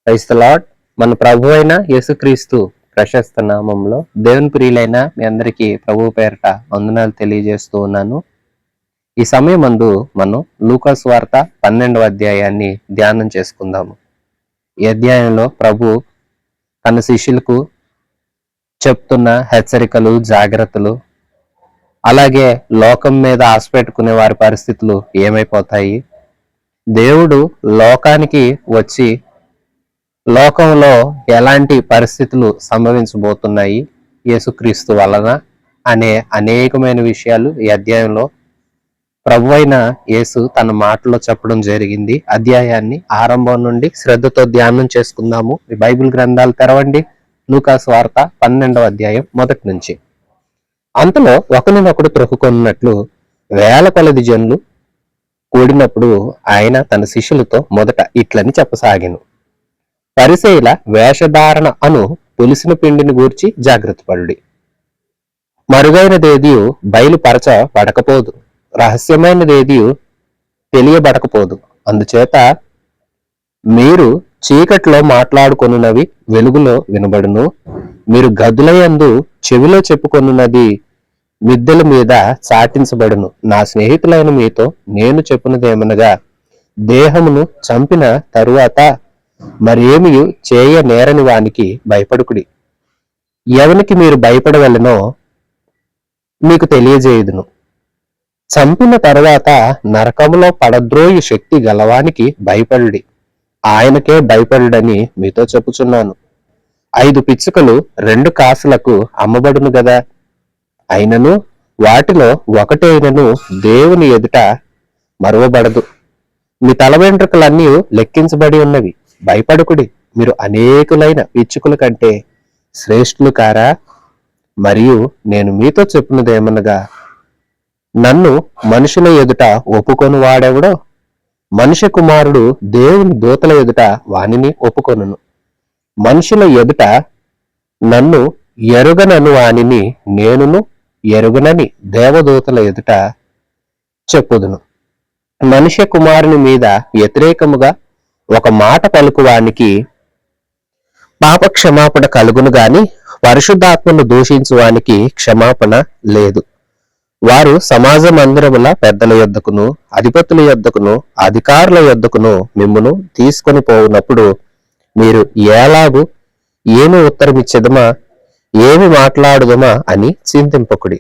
Praise the lord. మన ప్రభు అయిన యేసుక్రీస్తు ప్రశస్త నామంలో దేవుని ప్రియులైన మీ అందరికీ ప్రభు పేరట వందనాలు తెలియజేస్తూ ఉన్నాను. ఈ సమయం మందు మనం లూకా సువార్త 12వ అధ్యాయాన్ని ధ్యానం చేసుకుందాము. ఈ అధ్యాయంలో ప్రభు తన శిష్యులకు చెప్తున్న హెచ్చరికలు, జాగ్రత్తలు, అలాగే లోకం మీద ఆశ పెట్టుకునే వారి పరిస్థితులు ఏమైపోతాయి, దేవుడు లోకానికి వచ్చి లోకంలో ఎలాంటి పరిస్థితులు సంభవించబోతున్నాయి యేసుక్రీస్తు వలన అనే అనేకమైన విషయాలు ఈ అధ్యాయంలో ప్రభువైన యేసు తన మాటలో చెప్పడం జరిగింది. అధ్యాయాన్ని ఆరంభం నుండి శ్రద్ధతో ధ్యానం చేసుకుందాము. ఈ బైబిల్ గ్రంథాలు తెరవండి. లూకా సువార్త 12వ అధ్యాయం మొదటి నుంచి. అంతలో ఒకరినొకడు త్రొక్కుకొన్నట్లు వేల కొలది జనులు కూడినప్పుడు ఆయన తన శిష్యులతో మొదట ఇట్లని చెప్పసాగెను. పరిసయ్యుల వేషధారణ అను పులిసిన పిండిని గూర్చి జాగ్రత్త పడుడి. మరుగైనదేదియు బయలుపరచ పడకపోదు, రహస్యమైనదేదియు తెలియబడకపోదు. అందుచేత మీరు చీకట్లో మాట్లాడుకొనున్నవి వెలుగులో వినబడును, మీరు గదులయందు చెవిలో చెప్పుకొనున్నది మిద్దెల మీద చాటించబడును. నా స్నేహితులైన మీతో నేను చెప్పున్నదేమనగా, దేహమును చంపిన తరువాత మరేమి చేయ నేరని వానికి భయపడుకుడి. ఎవనికి మీరు భయపడవలెనో మీకు తెలియజేయుదును. చంపిన తరువాత నరకములో పడద్రోయి శక్తి గలవానికి భయపడుడి. ఆయనకే భయపడుడని మీతో చెప్పుచున్నాను. 5 పిచ్చుకలు 2 కాసులకు అమ్మబడును గదా, అయినను వాటిలో ఒకటైనను దేవుని ఎదుట మరువబడదు. మీ తల వెంట్రుకలన్నీ లెక్కించబడి ఉన్నవి. భయపడుకుడి. మీరు అనేకులైన పిచ్చుకల కంటే శ్రేష్ఠులు కారా? మరియు నేను మీతో చెప్పినదేమనగా, నన్ను మనుషుల ఎదుట ఒప్పుకొని వాడెవడో మనుష్య కుమారుడు దేవుని దూతల ఎదుట వానిని ఒప్పుకొనును. మనుషుల ఎదుట నన్ను ఎరుగనను వానిని నేనును ఎరుగనని దేవదూతల ఎదుట చెప్పుదును. మనుష్య కుమారుని మీద వ్యతిరేకముగా ఒక మాట పలుకువానికి పాప క్షమాపణ కలుగును గాని పరిశుద్ధాత్మను దూషించువానికి క్షమాపణ లేదు. వారు సమాజ మందిరముల పెద్దల యొద్దకును అధిపతుల యొద్దకును అధికారుల యొద్దకును మిమ్మును తీసుకొని పోవునప్పుడు మీరు ఎలాగూ ఏమి ఉత్తరమిచ్చేదమా, ఏమి మాట్లాడుదమా అని చింతింపకుడి.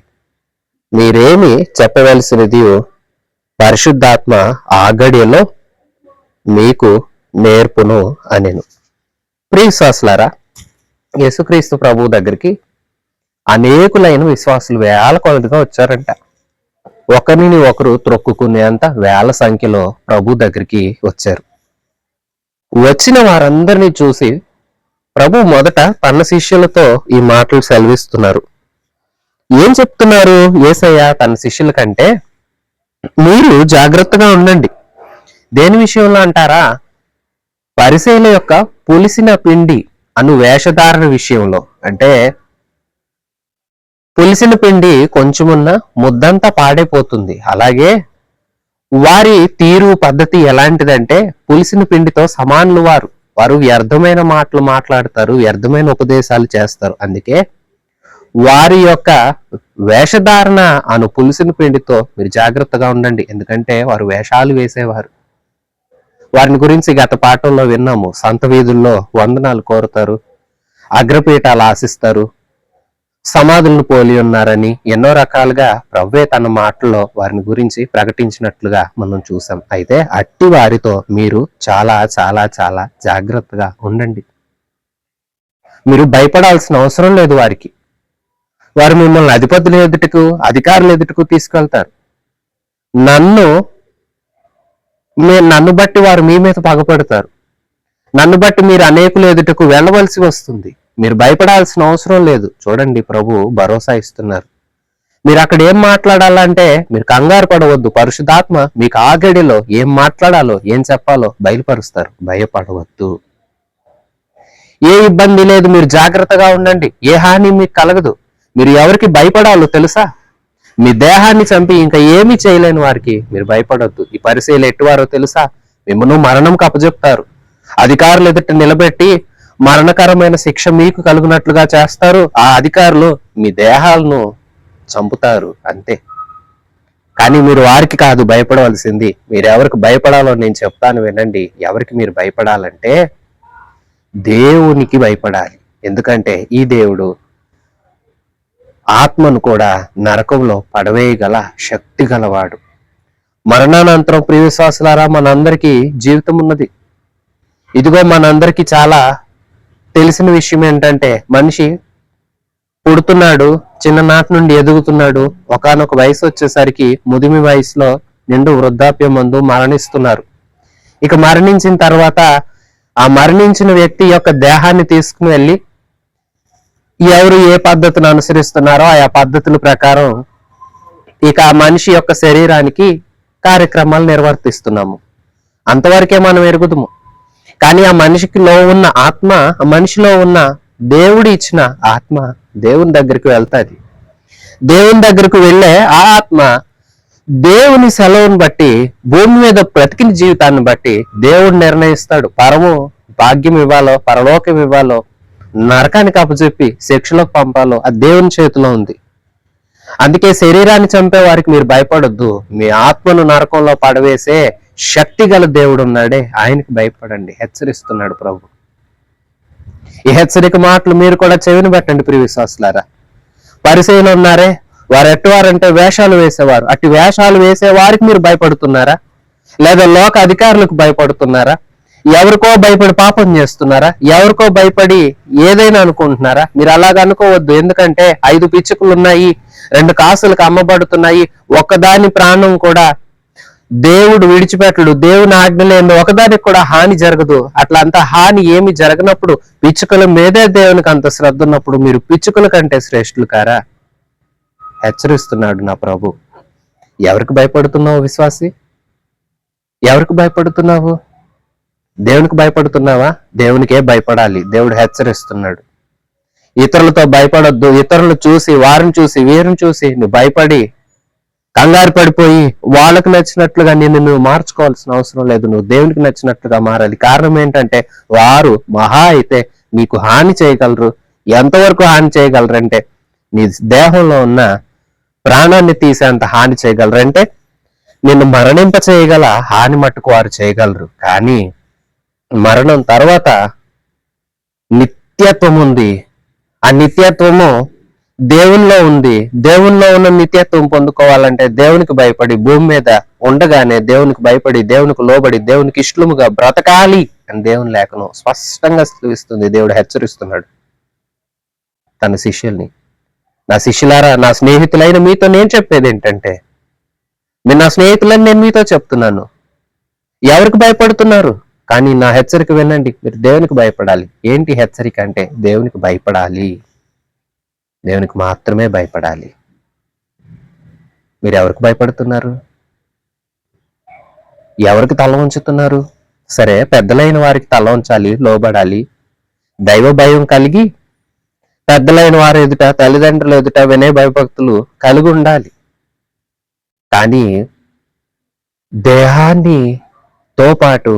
మీరేమి చెప్పవలసినది పరిశుద్ధాత్మ ఆ గడియలో మీకు నేర్పును అనెను. ప్రియ విశ్వాసులారా, యేసుక్రీస్తు ప్రభు దగ్గరికి అనేకులైన విశ్వాసులు వేల కొలదిగా వచ్చారంట. ఒకరిని ఒకరు త్రొక్కుకునేంత వేల సంఖ్యలో ప్రభు దగ్గరికి వచ్చారు. వచ్చిన వారందరినీ చూసి ప్రభు మొదట తన శిష్యులతో ఈ మాటలు సెలవిస్తున్నారు. ఏం చెప్తున్నారు యేసయ్య తన శిష్యుల కంటే? మీరు జాగ్రత్తగా ఉండండి. దేని విషయంలో అంటారా? పరిసయ్యుల యొక్క పులిసిన పిండి అను వేషధారణ విషయంలో. అంటే పులిసిన పిండి కొంచెమున్న ముద్దంతా పాడైపోతుంది. అలాగే వారి తీరు పద్ధతి ఎలాంటిదంటే పులిసిన పిండితో సమానులు. వారు వ్యర్థమైన మాటలు మాట్లాడతారు, వ్యర్థమైన ఉపదేశాలు చేస్తారు. అందుకే వారి యొక్క వేషధారణ అను పులిసిన పిండితో మీరు జాగ్రత్తగా ఉండండి. ఎందుకంటే వారు వేషాలు వేసేవారు. వారిని గురించి గత పాఠంలో విన్నాము. సంత వీధుల్లో వందనాలు కోరుతారు, అగ్రపీఠాలు ఆశిస్తారు, సమాధులను పోలి ఉన్నారని ఎన్నో రకాలుగా ప్రభువే తన మాటల్లో వారిని గురించి ప్రకటించినట్లుగా మనం చూసాం. అయితే అట్టి వారితో మీరు చాలా చాలా చాలా జాగ్రత్తగా ఉండండి. మీరు భయపడాల్సిన అవసరం లేదు వారికి. వారు మిమ్మల్ని అధిపతుల ఎదుటకు అధికారుల ఎదుటకు తీసుకెళ్తారు. నన్ను బట్టి వారు మీ మీద పగపడతారు. నన్ను బట్టి మీరు అనేకుల ఎదుటకు వెళ్ళవలసి వస్తుంది. మీరు భయపడాల్సిన అవసరం లేదు. చూడండి, ప్రభు భరోసా ఇస్తున్నారు. మీరు అక్కడ ఏం మాట్లాడాలంటే మీరు కంగారు పడవద్దు. పరిశుద్ధాత్మ మీకు ఆ గడిలో ఏం మాట్లాడాలో ఏం చెప్పాలో బయలుపరుస్తారు. భయపడవద్దు. ఏ ఇబ్బంది లేదు. మీరు జాగ్రత్తగా ఉండండి. ఏ హాని మీకు కలగదు. మీరు ఎవరికి భయపడాలో తెలుసా? మీ దేహాన్ని చంపి ఇంకా ఏమీ చేయలేని వారికి మీరు భయపడొద్దు. ఈ పరిసయ్యులు ఎట్టువారో తెలుసా? మిమ్మల్ని మరణంకి అప్పచెప్తారు. అధికారులు ఎదుట నిలబెట్టి మరణకరమైన శిక్ష మీకు కలుగునట్లుగా చేస్తారు. ఆ అధికారులు మీ దేహాలను చంపుతారు అంతే. కానీ మీరు వారికి కాదు భయపడవలసింది. మీరు ఎవరికి భయపడాలో నేను చెప్తాను వినండి. ఎవరికి మీరు భయపడాలంటే దేవునికి భయపడాలి. ఎందుకంటే ఈ దేవుడు ఆత్మను కూడా నరకంలో పడవేయగల శక్తి గలవాడు. మరణానంతరం ప్రియ విశ్వాసులారా, మనందరికీ జీవితం ఉన్నది. ఇదిగో మనందరికీ చాలా తెలిసిన విషయం ఏంటంటే, మనిషి పుడుతున్నాడు, చిన్ననాటి నుండి ఎదుగుతున్నాడు, ఒకానొక వయసు వచ్చేసరికి ముదిమి వయసులో నిండు వృద్ధాప్యం మందు మరణిస్తున్నారు. ఇక మరణించిన తర్వాత ఆ మరణించిన వ్యక్తి యొక్క దేహాన్ని తీసుకుని వెళ్ళి ఎవరు ఏ పద్ధతిని అనుసరిస్తున్నారో ఆ పద్ధతుల ప్రకారం ఇక ఆ మనిషి యొక్క శరీరానికి కార్యక్రమాలు నిర్వర్తిస్తున్నాము. అంతవరకే మనం ఎరుగుదుము. కానీ ఆ మనిషిలో ఉన్న ఆత్మ, ఆ మనిషిలో ఉన్న దేవుడు ఇచ్చిన ఆత్మ దేవుని దగ్గరికి వెళ్తాది. దేవుని దగ్గరకు వెళ్ళే ఆ ఆత్మ దేవుని సెలవుని బట్టి, భూమి మీద బ్రతికిన జీవితాన్ని బట్టి దేవుడు నిర్ణయిస్తాడు. పరము భాగ్యం ఇవ్వాలో, పరలోకం ఇవ్వాలో, నరకానికి అప్పచెప్పి శిక్షలోకి పంపాలో అది దేవుని చేతిలో ఉంది. అందుకే శరీరాన్ని చంపే వారికి మీరు భయపడొద్దు. మీ ఆత్మను నరకంలో పడవేసే శక్తి గల దేవుడు ఉన్నాడే, ఆయనకి భయపడండి, హెచ్చరిస్తున్నాడు ప్రభు. ఈ హెచ్చరిక మాటలు మీరు కూడా చెవిని పెట్టండి ప్రియ విశ్వాసులారా. పరిసయ్యులు ఉన్నారే, వారు ఎట్టువారంటే వేషాలు వేసేవారు. అట్టి వేషాలు వేసే వారికి మీరు భయపడుతున్నారా? లేదా లోక అధికారులకు భయపడుతున్నారా? ఎవరికో భయపడి పాపం చేస్తున్నారా? ఎవరికో భయపడి ఏదైనా అనుకుంటున్నారా? మీరు అలాగ అనుకోవద్దు. ఎందుకంటే 5 పిచ్చుకలు ఉన్నాయి, 2 కాసులకు అమ్మబడుతున్నాయి. ఒక్కదాని ప్రాణం కూడా దేవుడు విడిచిపెట్టడు. దేవుని ఆజ్ఞలేందో ఒకదానికి కూడా హాని జరగదు. అట్లా అంత హాని ఏమి జరగనప్పుడు, పిచ్చుకల మీదే దేవునికి అంత శ్రద్ధ ఉన్నప్పుడు మీరు పిచ్చుకల కంటే శ్రేష్ఠులు కారా? హెచ్చరిస్తున్నాడు నా ప్రభు. ఎవరికి భయపడుతున్నావు విశ్వాసి? ఎవరికి భయపడుతున్నావు? దేవునికి భయపడుతున్నావా? దేవునికే భయపడాలి. దేవుడు హెచ్చరిస్తున్నాడు. ఇతరులతో భయపడొద్దు. ఇతరులు చూసి, వారిని చూసి, వీరిని చూసి నువ్వు భయపడి కంగారు పడిపోయి వాళ్ళకు నచ్చినట్లుగా నువ్వు మార్చుకోవాల్సిన అవసరం లేదు. నువ్వు దేవునికి నచ్చినట్లుగా మారాలి. కారణం ఏంటంటే వారు మహా అయితే నీకు హాని చేయగలరు. ఎంతవరకు హాని చేయగలరంటే నీ దేహంలో ఉన్న ప్రాణాన్ని తీసేంత హాని చేయగలరంటే నిన్ను మరణింప చేయగల హాని మట్టుకు వారు చేయగలరు. కానీ మరణం తర్వాత నిత్యత్వం ఉంది. ఆ నిత్యత్వము దేవునిలో ఉంది. దేవునిలో ఉన్న నిత్యత్వం పొందుకోవాలంటే దేవునికి భయపడి భూమి మీద ఉండగానే దేవునికి భయపడి, దేవునికి లోబడి, దేవునికి ఇష్టముగా బ్రతకాలి అని దేవుని లేఖనం స్పష్టంగా సెలవిస్తుంది. దేవుడు హెచ్చరిస్తున్నాడు తన శిష్యుల్ని. నా శిష్యులారా, నా స్నేహితులైన మీతో నేను చెప్పేది ఏంటంటే, మీరు నా స్నేహితులని నేను మీతో చెప్తున్నాను, ఎవరికి భయపడుతున్నారు? కానీ నా హెచ్చరిక వినండి, మీరు దేవునికి భయపడాలి. ఏంటి హెచ్చరిక అంటే, దేవునికి భయపడాలి, దేవునికి మాత్రమే భయపడాలి. మీరు ఎవరికి భయపడుతున్నారు? ఎవరికి తల ఉంచుతున్నారు? సరే, పెద్దలైన వారికి తల ఉంచాలి, లోబడాలి, దైవ భయం కలిగి పెద్దలైన వారు ఎదుట, తల్లిదండ్రులు ఎదుట వినయ భయభక్తులు కలిగి ఉండాలి. కానీ దేహాన్నితో పాటు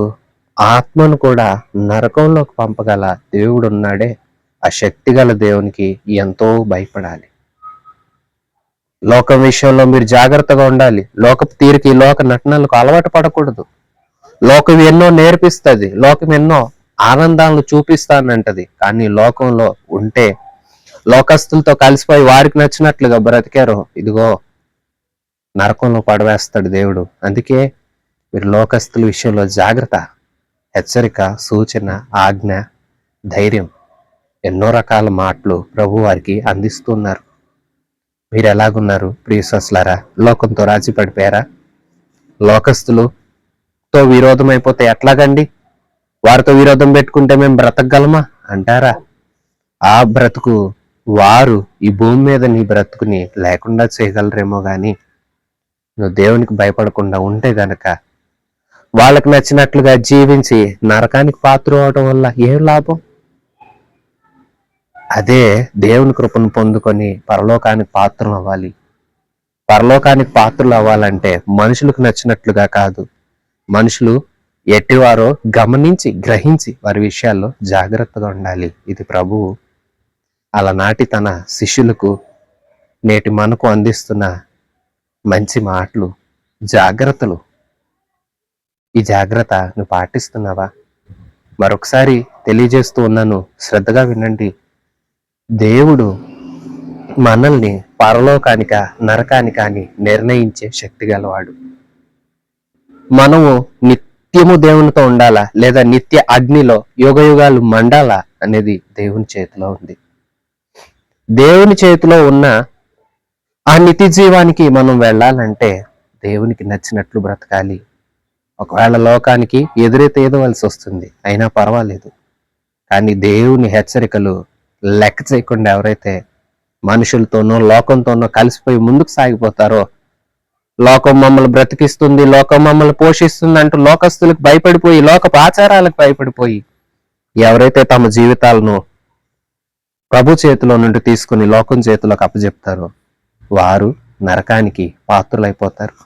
ఆత్మను కూడా నరకంలోకి పంపగల దేవుడు ఉన్నాడే, ఆ శక్తి గల దేవునికి ఎంతో భయపడాలి. లోకం విషయంలో మీరు జాగ్రత్తగా ఉండాలి. లోకపు తీరికి, లోక నటనలకు అలవాటు పడకూడదు. లోకం ఎన్నో నేర్పిస్తుంది, లోకం ఎన్నో ఆనందాలను చూపిస్తానంటది. కానీ లోకంలో ఉంటే, లోకస్తులతో కలిసిపోయి వారికి నచ్చినట్లుగా బ్రతికారో, ఇదిగో నరకంలో పడవేస్తాడు దేవుడు. అందుకే మీరు లోకస్తుల విషయంలో జాగ్రత్త, హెచ్చరిక, సూచన, ఆజ్ఞ, ధైర్యం, ఎన్నో రకాల మాటలు ప్రభు వారికి అందిస్తున్నారు. మీరు ఎలాగున్నారు ప్రియశ్వాసులారా? లోకంతో రాజీ పడిపోయారా? లోకస్తులతో విరోధం అయిపోతే ఎట్లాగండి? వారితో విరోధం పెట్టుకుంటే మేము బ్రతకగలమా అంటారా? ఆ బ్రతుకు వారు ఈ భూమి మీద నీ బ్రతుకుని లేకుండా చేయగలరేమో గాని, నువ్వు దేవునికి భయపడకుండా ఉంటే గనక, వాళ్ళకి నచ్చినట్లుగా జీవించి నరకానికి పాత్ర అవడం వల్ల ఏం లాభం? అదే దేవుని కృపను పొందుకొని పరలోకానికి పాత్రలు అవ్వాలి. పరలోకానికి పాత్రలు అవ్వాలంటే మనుషులకు నచ్చినట్లుగా కాదు, మనుషులు ఎట్టివారో గమనించి గ్రహించి వారి విషయాల్లో జాగ్రత్తగా ఉండాలి. ఇది ప్రభువు అలనాటి తన శిష్యులకు నేటి మనకు అందిస్తున్న మంచి మాటలు, జాగ్రత్తలు. ఈ జాగ్రత్త నువ్వు పాటిస్తున్నావా? మరొకసారి తెలియజేస్తూ ఉన్నాను, శ్రద్ధగా వినండి. దేవుడు మనల్ని పరలోకానిక నరకానిక అని నిర్ణయించే శక్తి గలవాడు. మనము నిత్యము దేవునితో ఉండాలా లేదా నిత్య అగ్నిలో యుగయుగాలు మండాలా అనేది దేవుని చేతిలో ఉంది. దేవుని చేతిలో ఉన్న ఆ నిత్య జీవానికి మనం వెళ్ళాలంటే దేవునికి నచ్చినట్లు బ్రతకాలి. ఒకవేళ లోకానికి ఎదురైతే ఏదవలసి వస్తుంది, అయినా పర్వాలేదు. కానీ దేవుని హెచ్చరికలు లెక్క చేయకుండా ఎవరైతే మనుషులతోనో లోకంతోనో కలిసిపోయి ముందుకు సాగిపోతారో, లోకం మమ్మల్ని బ్రతికిస్తుంది, లోకం మమ్మల్ని పోషిస్తుంది అంటూ లోకస్తులకు భయపడిపోయి, లోకపు ఆచారాలకు భయపడిపోయి ఎవరైతే తమ జీవితాలను ప్రభు చేతిలో నుండి తీసుకుని లోకం చేతిలోకి అప్పచెప్తారో వారు నరకానికి పాత్రులైపోతారు.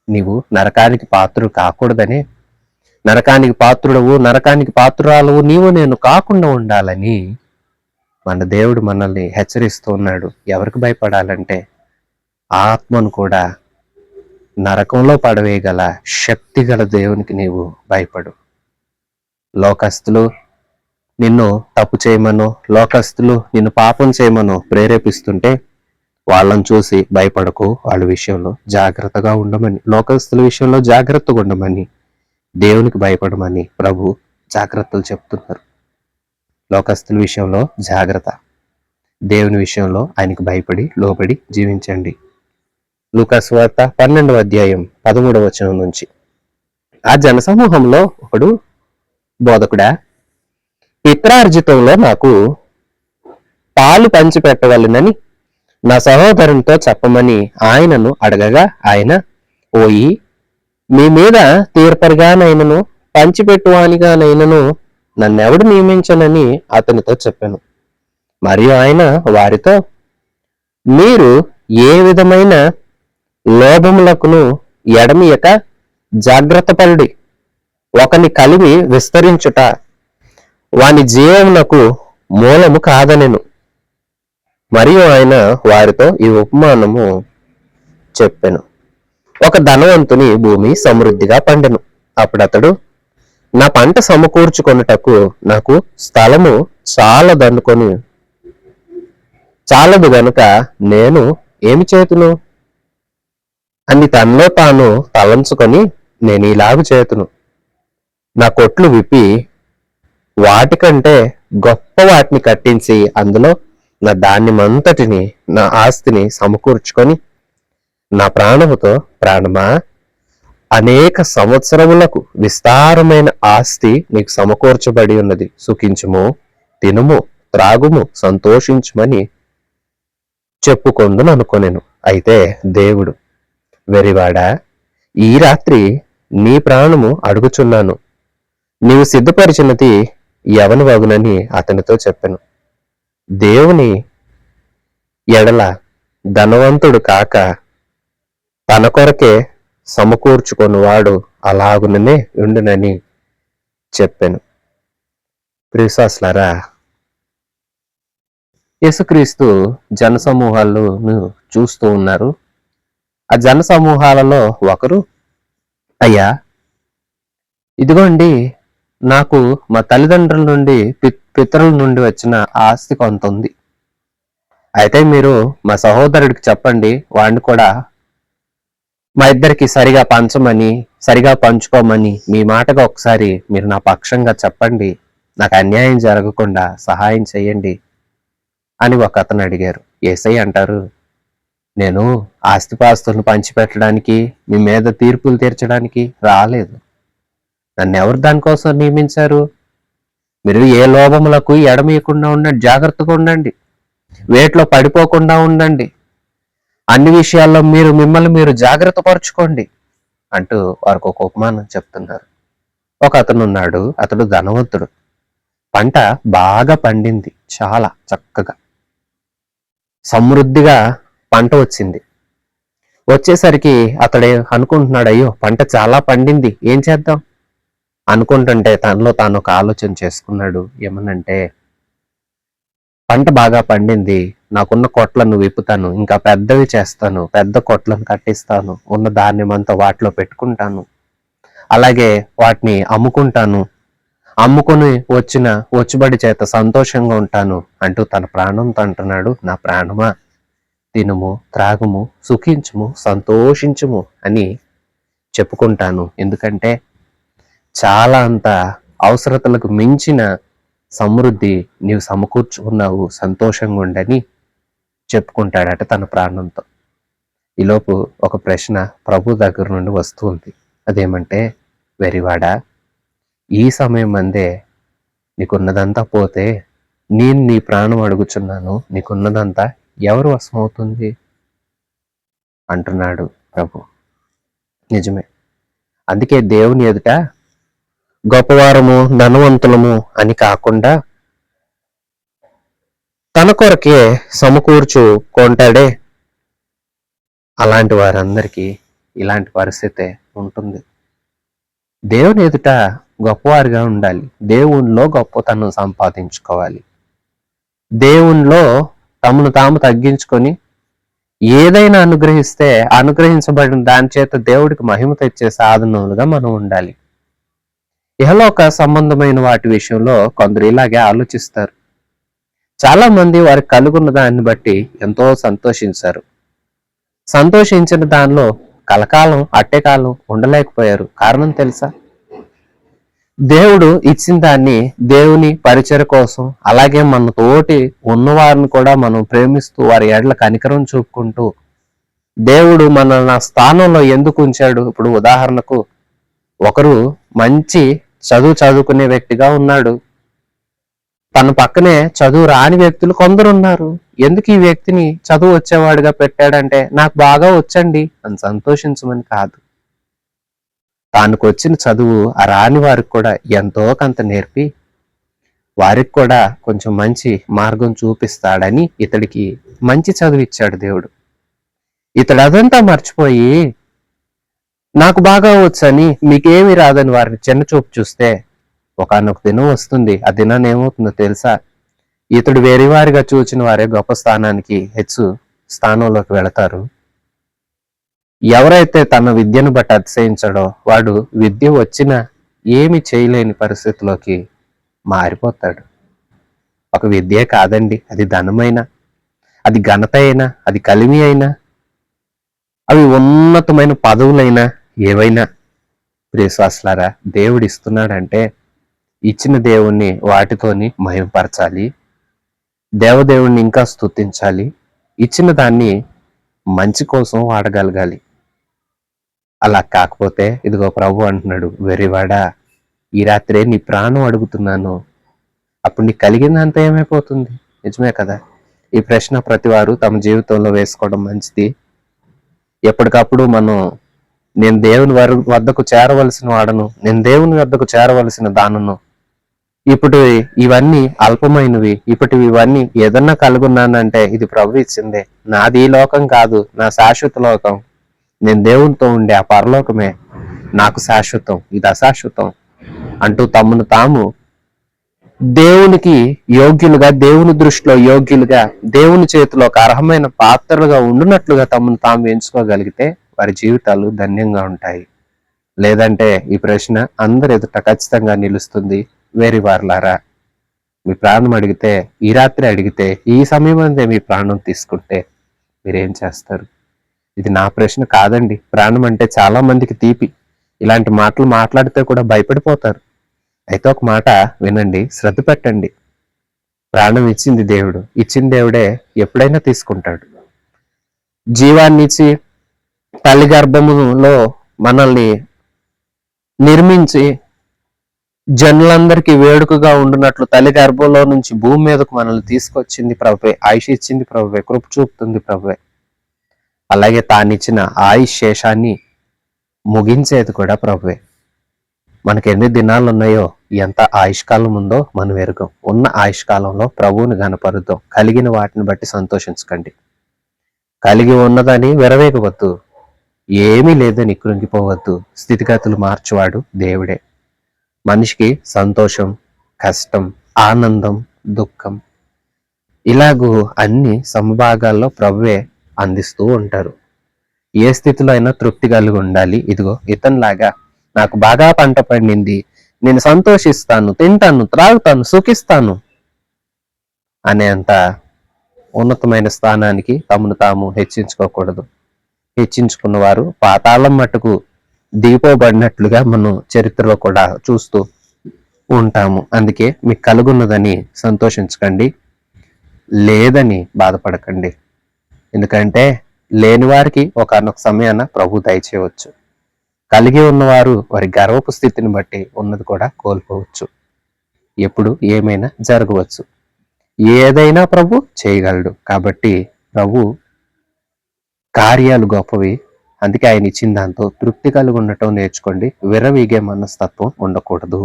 నీవు నరకానికి పాత్రుడు కాకూడదనే, నరకానికి పాత్రుడవు, నరకానికి పాత్రురాలవు నీవు నేను కాకుండా ఉండాలని మన దేవుడు మనల్ని హెచ్చరిస్తూ ఉన్నాడు. ఎవరికి భయపడాలంటే ఆత్మను కూడా నరకంలో పడవేయగల శక్తి గల దేవునికి నీవు భయపడు. లోకస్తులు నిన్ను తప్పు చేయమనో, లోకస్తులు నిన్ను పాపం చేయమనో ప్రేరేపిస్తుంటే వాళ్ళని చూసి భయపడకు. వాళ్ళ విషయంలో జాగ్రత్తగా ఉండమని, లోకస్తుల విషయంలో జాగ్రత్తగా ఉండమని, దేవునికి భయపడమని ప్రభు జాగ్రత్తలు చెప్తున్నారు. లోకస్తుల విషయంలో జాగ్రత్త, దేవుని విషయంలో ఆయనకు భయపడి లోబడి జీవించండి. లూకా సువార్త 12వ అధ్యాయం 13వ వచనం నుంచి. ఆ జనసమూహంలో ఒకడు, బోధకుడా, పిత్రార్జితంలో నాకు పాలు పంచిపెట్టవలెనని నా సహోదరునితో చెప్పమని ఆయనను అడగగా, ఆయన, ఓయి, మీ మీద తీర్పరిగానైనను పంచిపెట్టువానిగానైనను నన్నెవడు నియమించనని అతనితో చెప్పాను. మరియు ఆయన వారితో, మీరు ఏ విధమైన లోభములకును ఎడమియక జాగ్రత్త పరుడి. ఒకని కలిమి విస్తరించుట వాని జీవమునకు మూలము కాదనెను. మరియు ఆయన వారితో ఈ ఉపమానము చెప్పెను. ఒక ధనవంతుని భూమి సమృద్ధిగా పండెను. అప్పుడు అతడు, నా పంట సమకూర్చుకొనుటకు నాకు స్థలము చాలదు గనుక నేను ఏమి చేతును అని తనలో తాను తలంచుకొని, నేను ఇలాగు చేతును, నా కొట్లు విప్పి వాటికంటే గొప్ప వాటిని కట్టించి అందులో నా ధాన్యమంతటిని, నా ఆస్తిని సమకూర్చుకొని, నా ప్రాణముతో, ప్రాణమా, అనేక సంవత్సరములకు విస్తారమైన ఆస్తి నీకు సమకూర్చబడి ఉన్నది. సుఖించుము, తినుము, త్రాగుము, సంతోషించుమని చెప్పుకొందును అనుకొనెను. అయితే దేవుడు, వెరివాడా, ఈ రాత్రి నీ ప్రాణము అడుగుచున్నాను. నీవు సిద్ధపరిచినది ఎవని వగునని అతనితో చెప్పెను. దేవుని ఎడల ధనవంతుడు కాక తన కొరకే సమకూర్చుకొనివాడు అలాగుననే ఉండునని చెప్పాను. ప్రియసాస్లారా, యేసుక్రీస్తు జనసమూహాలను చూస్తూ ఉన్నారు. ఆ జనసమూహాలలో ఒకరు, అయ్యా, ఇదిగోండి, నాకు మా తల్లిదండ్రుల నుండి పితరుల నుండి వచ్చిన ఆస్తి కొంత ఉంది. అయితే మీరు మా సహోదరుడికి చెప్పండి, వాడిని కూడా మా ఇద్దరికి సరిగా పంచమని, సరిగా పంచుకోమని మీ మాటగా ఒకసారి మీరు నా పక్షంగా చెప్పండి, నాకు అన్యాయం జరగకుండా సహాయం చేయండి అని ఒక అతను అడిగారు. యేసయ్య అంటారు, నేను ఆస్తిపాస్తులను పంచిపెట్టడానికి, మీ మీద తీర్పులు తీర్చడానికి రాలేదు. నన్ను ఎవరు దానికోసం నియమించారు? మీరు ఏ లోభములకు ఎడమీయకుండా ఉండండి, జాగ్రత్తగా ఉండండి, వేటిలో పడిపోకుండా ఉండండి, అన్ని విషయాల్లో మిమ్మల్ని మీరు జాగ్రత్త పరుచుకోండి అంటూ వారికి ఒక ఉపమానం చెప్తున్నారు. ఒక అతను ఉన్నాడు, అతడు ధనవంతుడు. పంట బాగా పండింది, చాలా చక్కగా సమృద్ధిగా పంట వచ్చింది. వచ్చేసరికి అతడే అనుకుంటున్నాడు, అయ్యో, పంట చాలా పండింది, ఏం చేద్దాం? అనుకుంటుంటే తనలో తాను ఒక ఆలోచన చేసుకున్నాడు. ఏమనంటే, పంట బాగా పండింది, నాకున్న కొట్లను విప్పుతాను, ఇంకా పెద్దవి చేస్తాను, పెద్ద కొట్లను కట్టిస్తాను, ఉన్న ధాన్యమంతా వాటిలో పెట్టుకుంటాను, అలాగే వాటిని అమ్ముకుంటాను, అమ్ముకుని వచ్చిన వచ్చుబడి చేత సంతోషంగా ఉంటాను అంటూ తన ప్రాణంతో అంటున్నాడు, నా ప్రాణమా తినుము, త్రాగుము, సుఖించుము, సంతోషించుము అని చెప్పుకుంటాను. ఎందుకంటే చాలా అంత అవసరతలకు మించిన సమృద్ధి నీవు సమకూర్చుకున్నావు, సంతోషంగా ఉండని చెప్పుకుంటాడట తన ప్రాణంతో. ఈలోపు ఒక ప్రశ్న ప్రభు దగ్గర నుండి వస్తుంది. అదేమంటే, వెరివాడా, ఈ సమయం అందే నీకున్నదంతా పోతే నేను నీ ప్రాణం అడుగుచున్నాను, నీకున్నదంతా ఎవరు వశమవుతుంది అంటున్నాడు ప్రభు. నిజమే. అందుకే దేవుని ఎదుట గొప్పవారము, ధనవంతులము అని కాకుండా తన కొరకే సమకూర్చు కొంటాడే, అలాంటి వారందరికీ ఇలాంటి పరిస్థితే ఉంటుంది. దేవుని ఎదుట గొప్పవారిగా ఉండాలి, దేవునిలో గొప్పతనం సంపాదించుకోవాలి, దేవునిలో తమను తాము తగ్గించుకొని ఏదైనా అనుగ్రహిస్తే అనుగ్రహించబడిన దాని చేత దేవుడికి మహిమ తెచ్చే సాధనలుగా మనం ఉండాలి. ఇహలోక సంబంధమైన వాటి విషయంలో కొందరు ఇలాగే ఆలోచిస్తారు. చాలా మంది వారికి కలుగున్న దాన్ని బట్టి ఎంతో సంతోషించారు. సంతోషించిన దానిలో కలకాలం అట్టేకాలం ఉండలేకపోయారు. కారణం తెలుసా? దేవుడు ఇచ్చిన దాన్ని దేవుని పరిచయ కోసం, అలాగే మన తోటి ఉన్నవారిని కూడా మనం ప్రేమిస్తూ వారి ఎడల కనికరం చూపుకుంటూ దేవుడు మనల్ని ఆ స్థానంలో ఎందుకు ఉంచాడు? ఇప్పుడు ఉదాహరణకు ఒకరు మంచి చదువుకునే వ్యక్తిగా ఉన్నాడు, తన పక్కనే చదువు రాని వ్యక్తులు కొందరు ఉన్నారు. ఎందుకు ఈ వ్యక్తిని చదువు వచ్చేవాడిగా పెట్టాడంటే, నాకు బాగా వచ్చండి అని సంతోషించమని కాదు, తానుకు వచ్చిన చదువు ఆ రాని వారికి కూడా ఎంతో కొంత నేర్పి వారికి కూడా కొంచెం మంచి మార్గం చూపిస్తాడని ఇతడికి మంచి చదువు ఇచ్చాడు దేవుడు. ఇతడు అదంతా మర్చిపోయి నాకు బాగా వచ్చని మీకేమి రాదని వారిని చిన్న చూపు చూస్తే ఒకానొక దినం వస్తుంది. ఆ దినాన్ని ఏమవుతుందో తెలుసా? ఇతడు వేరేవారిగా చూచిన వారే గొప్ప స్థానానికి హెచ్చు స్థానంలోకి వెళతారు. ఎవరైతే తన విద్యను బట్టి అతిశయించాడో వాడు విద్య వచ్చినా ఏమి చేయలేని పరిస్థితిలోకి మారిపోతాడు. ఒక విద్యే కాదండి, అది ధనమైనా, అది ఘనత అయినా, అది కలిమి అయినా, అవి ఉన్నతమైన పదవులైనా, ఏవైనా ప్రియశ్వాసులారా, దేవుడు ఇస్తున్నాడంటే ఇచ్చిన దేవుణ్ణి వాటితోని మహిమపరచాలి, దేవదేవుణ్ణి ఇంకా స్తుతించాలి, ఇచ్చిన దాన్ని మంచి కోసం వాడగలగాలి. అలా కాకపోతే ఇదిగో ప్రభు అంటున్నాడు, వెర్రివాడా, ఈ రాత్రే నీ ప్రాణం అడుగుతున్నాను, అప్పుడు నీకు కలిగిందంతా ఏమైపోతుంది? నిజమే కదా? ఈ ప్రశ్న ప్రతివారు తమ జీవితంలో వేసుకోవడం మంచిది. ఎప్పటికప్పుడు మనం నేను దేవుని వద్దకు చేరవలసిన వాడను, నేను దేవుని వద్దకు చేరవలసిన దానను, ఇప్పుడు ఇవన్నీ అల్పమైనవి, ఇప్పటివి ఇవన్నీ ఏదన్నా కలుగున్నానంటే ఇది ప్రభు ఇచ్చిందే, నాది ఈ లోకం కాదు, నా శాశ్వత లోకం, నేను దేవునితో ఉండే ఆ పరలోకమే నాకు శాశ్వతం, ఇది అశాశ్వతం అంటూ తమను తాము దేవునికి యోగ్యులుగా, దేవుని దృష్టిలో యోగ్యులుగా, దేవుని చేతిలో ఒక అర్హమైన పాత్రలుగా ఉండునట్లుగా తమను తాము ఎంచుకోగలిగితే వారి జీవితాలు ధన్యంగా ఉంటాయి. లేదంటే ఈ ప్రశ్న అందరి ఎదుట ఖచ్చితంగా నిలుస్తుంది. వేరే వారులారా, మీ ప్రాణం అడిగితే, ఈ రాత్రి అడిగితే, ఈ సమయం అందే మీ ప్రాణం తీసుకుంటే మీరేం చేస్తారు? ఇది నా ప్రశ్న కాదండి. ప్రాణం అంటే చాలా మందికి తీపి, ఇలాంటి మాటలు మాట్లాడితే కూడా భయపడిపోతారు. అయితే ఒక మాట వినండి, శ్రద్ధ పెట్టండి. ప్రాణం ఇచ్చింది దేవుడు, ఇచ్చిన దేవుడే ఎప్పుడైనా తీసుకుంటాడు. జీవాన్ని ఇచ్చి తల్లి గర్భములో మనల్ని నిర్మించి జనులందరికీ వేడుకగా ఉండునట్లు తల్లి గర్భంలో నుంచి భూమి మీదకు మనల్ని తీసుకొచ్చింది ప్రభువే, ఆయుష్ ఇచ్చింది ప్రభువే, కృప చూపుతుంది ప్రభువే. అలాగే తానిచ్చిన ఆయుష్ శేషాన్ని ముగించేది కూడా ప్రభువే. మనకి ఎన్ని దినాలు ఉన్నాయో, ఎంత ఆయుష్కాలం ఉందో మనం ఎరుగం. ఉన్న ఆయుష్కాలంలో ప్రభువుని గనపరుద్దాం. కలిగిన వాటిని బట్టి సంతోషించకండి. కలిగి ఉన్నదని విరవేగవద్దు, ఏమీ లేదని కృంగిపోవద్దు. స్థితిగతులు మార్చువాడు దేవుడే. మనిషికి సంతోషం, కష్టం, ఆనందం, దుఃఖం ఇలాగూ అన్ని సమభాగాల్లో ప్రభువే అందిస్తూ ఉంటారు. ఏ స్థితిలో అయినా తృప్తి కలిగి ఉండాలి. ఇదిగో ఇతనిలాగా నాకు బాగా పంట పండింది, నేను సంతోషిస్తాను, తింటాను, త్రాగుతాను, సుఖిస్తాను అనేంత ఉన్నతమైన స్థానానికి తమను తాము హెచ్చించుకోకూడదు. హెచ్చించుకున్న వారు పాతాళం మట్టుకు దిగిపోబడినట్లుగా మనం చరిత్రలో కూడా చూస్తూ ఉంటాము. అందుకే మీకు కలుగున్నదని సంతోషించకండి, లేదని బాధపడకండి. ఎందుకంటే లేని వారికి ఒకనొక సమయాన ప్రభు దయచేయవచ్చు. కలిగి ఉన్నవారు వారి గర్వపు స్థితిని బట్టి ఉన్నది కూడా కోల్పోవచ్చు. ఎప్పుడు ఏమైనా జరగవచ్చు. ఏదైనా ప్రభు చేయగలడు. కాబట్టి ప్రభు కార్యాలు గొప్పవి. అందుకే ఆయన ఇచ్చిన దాంతో తృప్తి కలిగి ఉండటం నేర్చుకోండి. విర్రవీగే మనస్తత్వం ఉండకూడదు.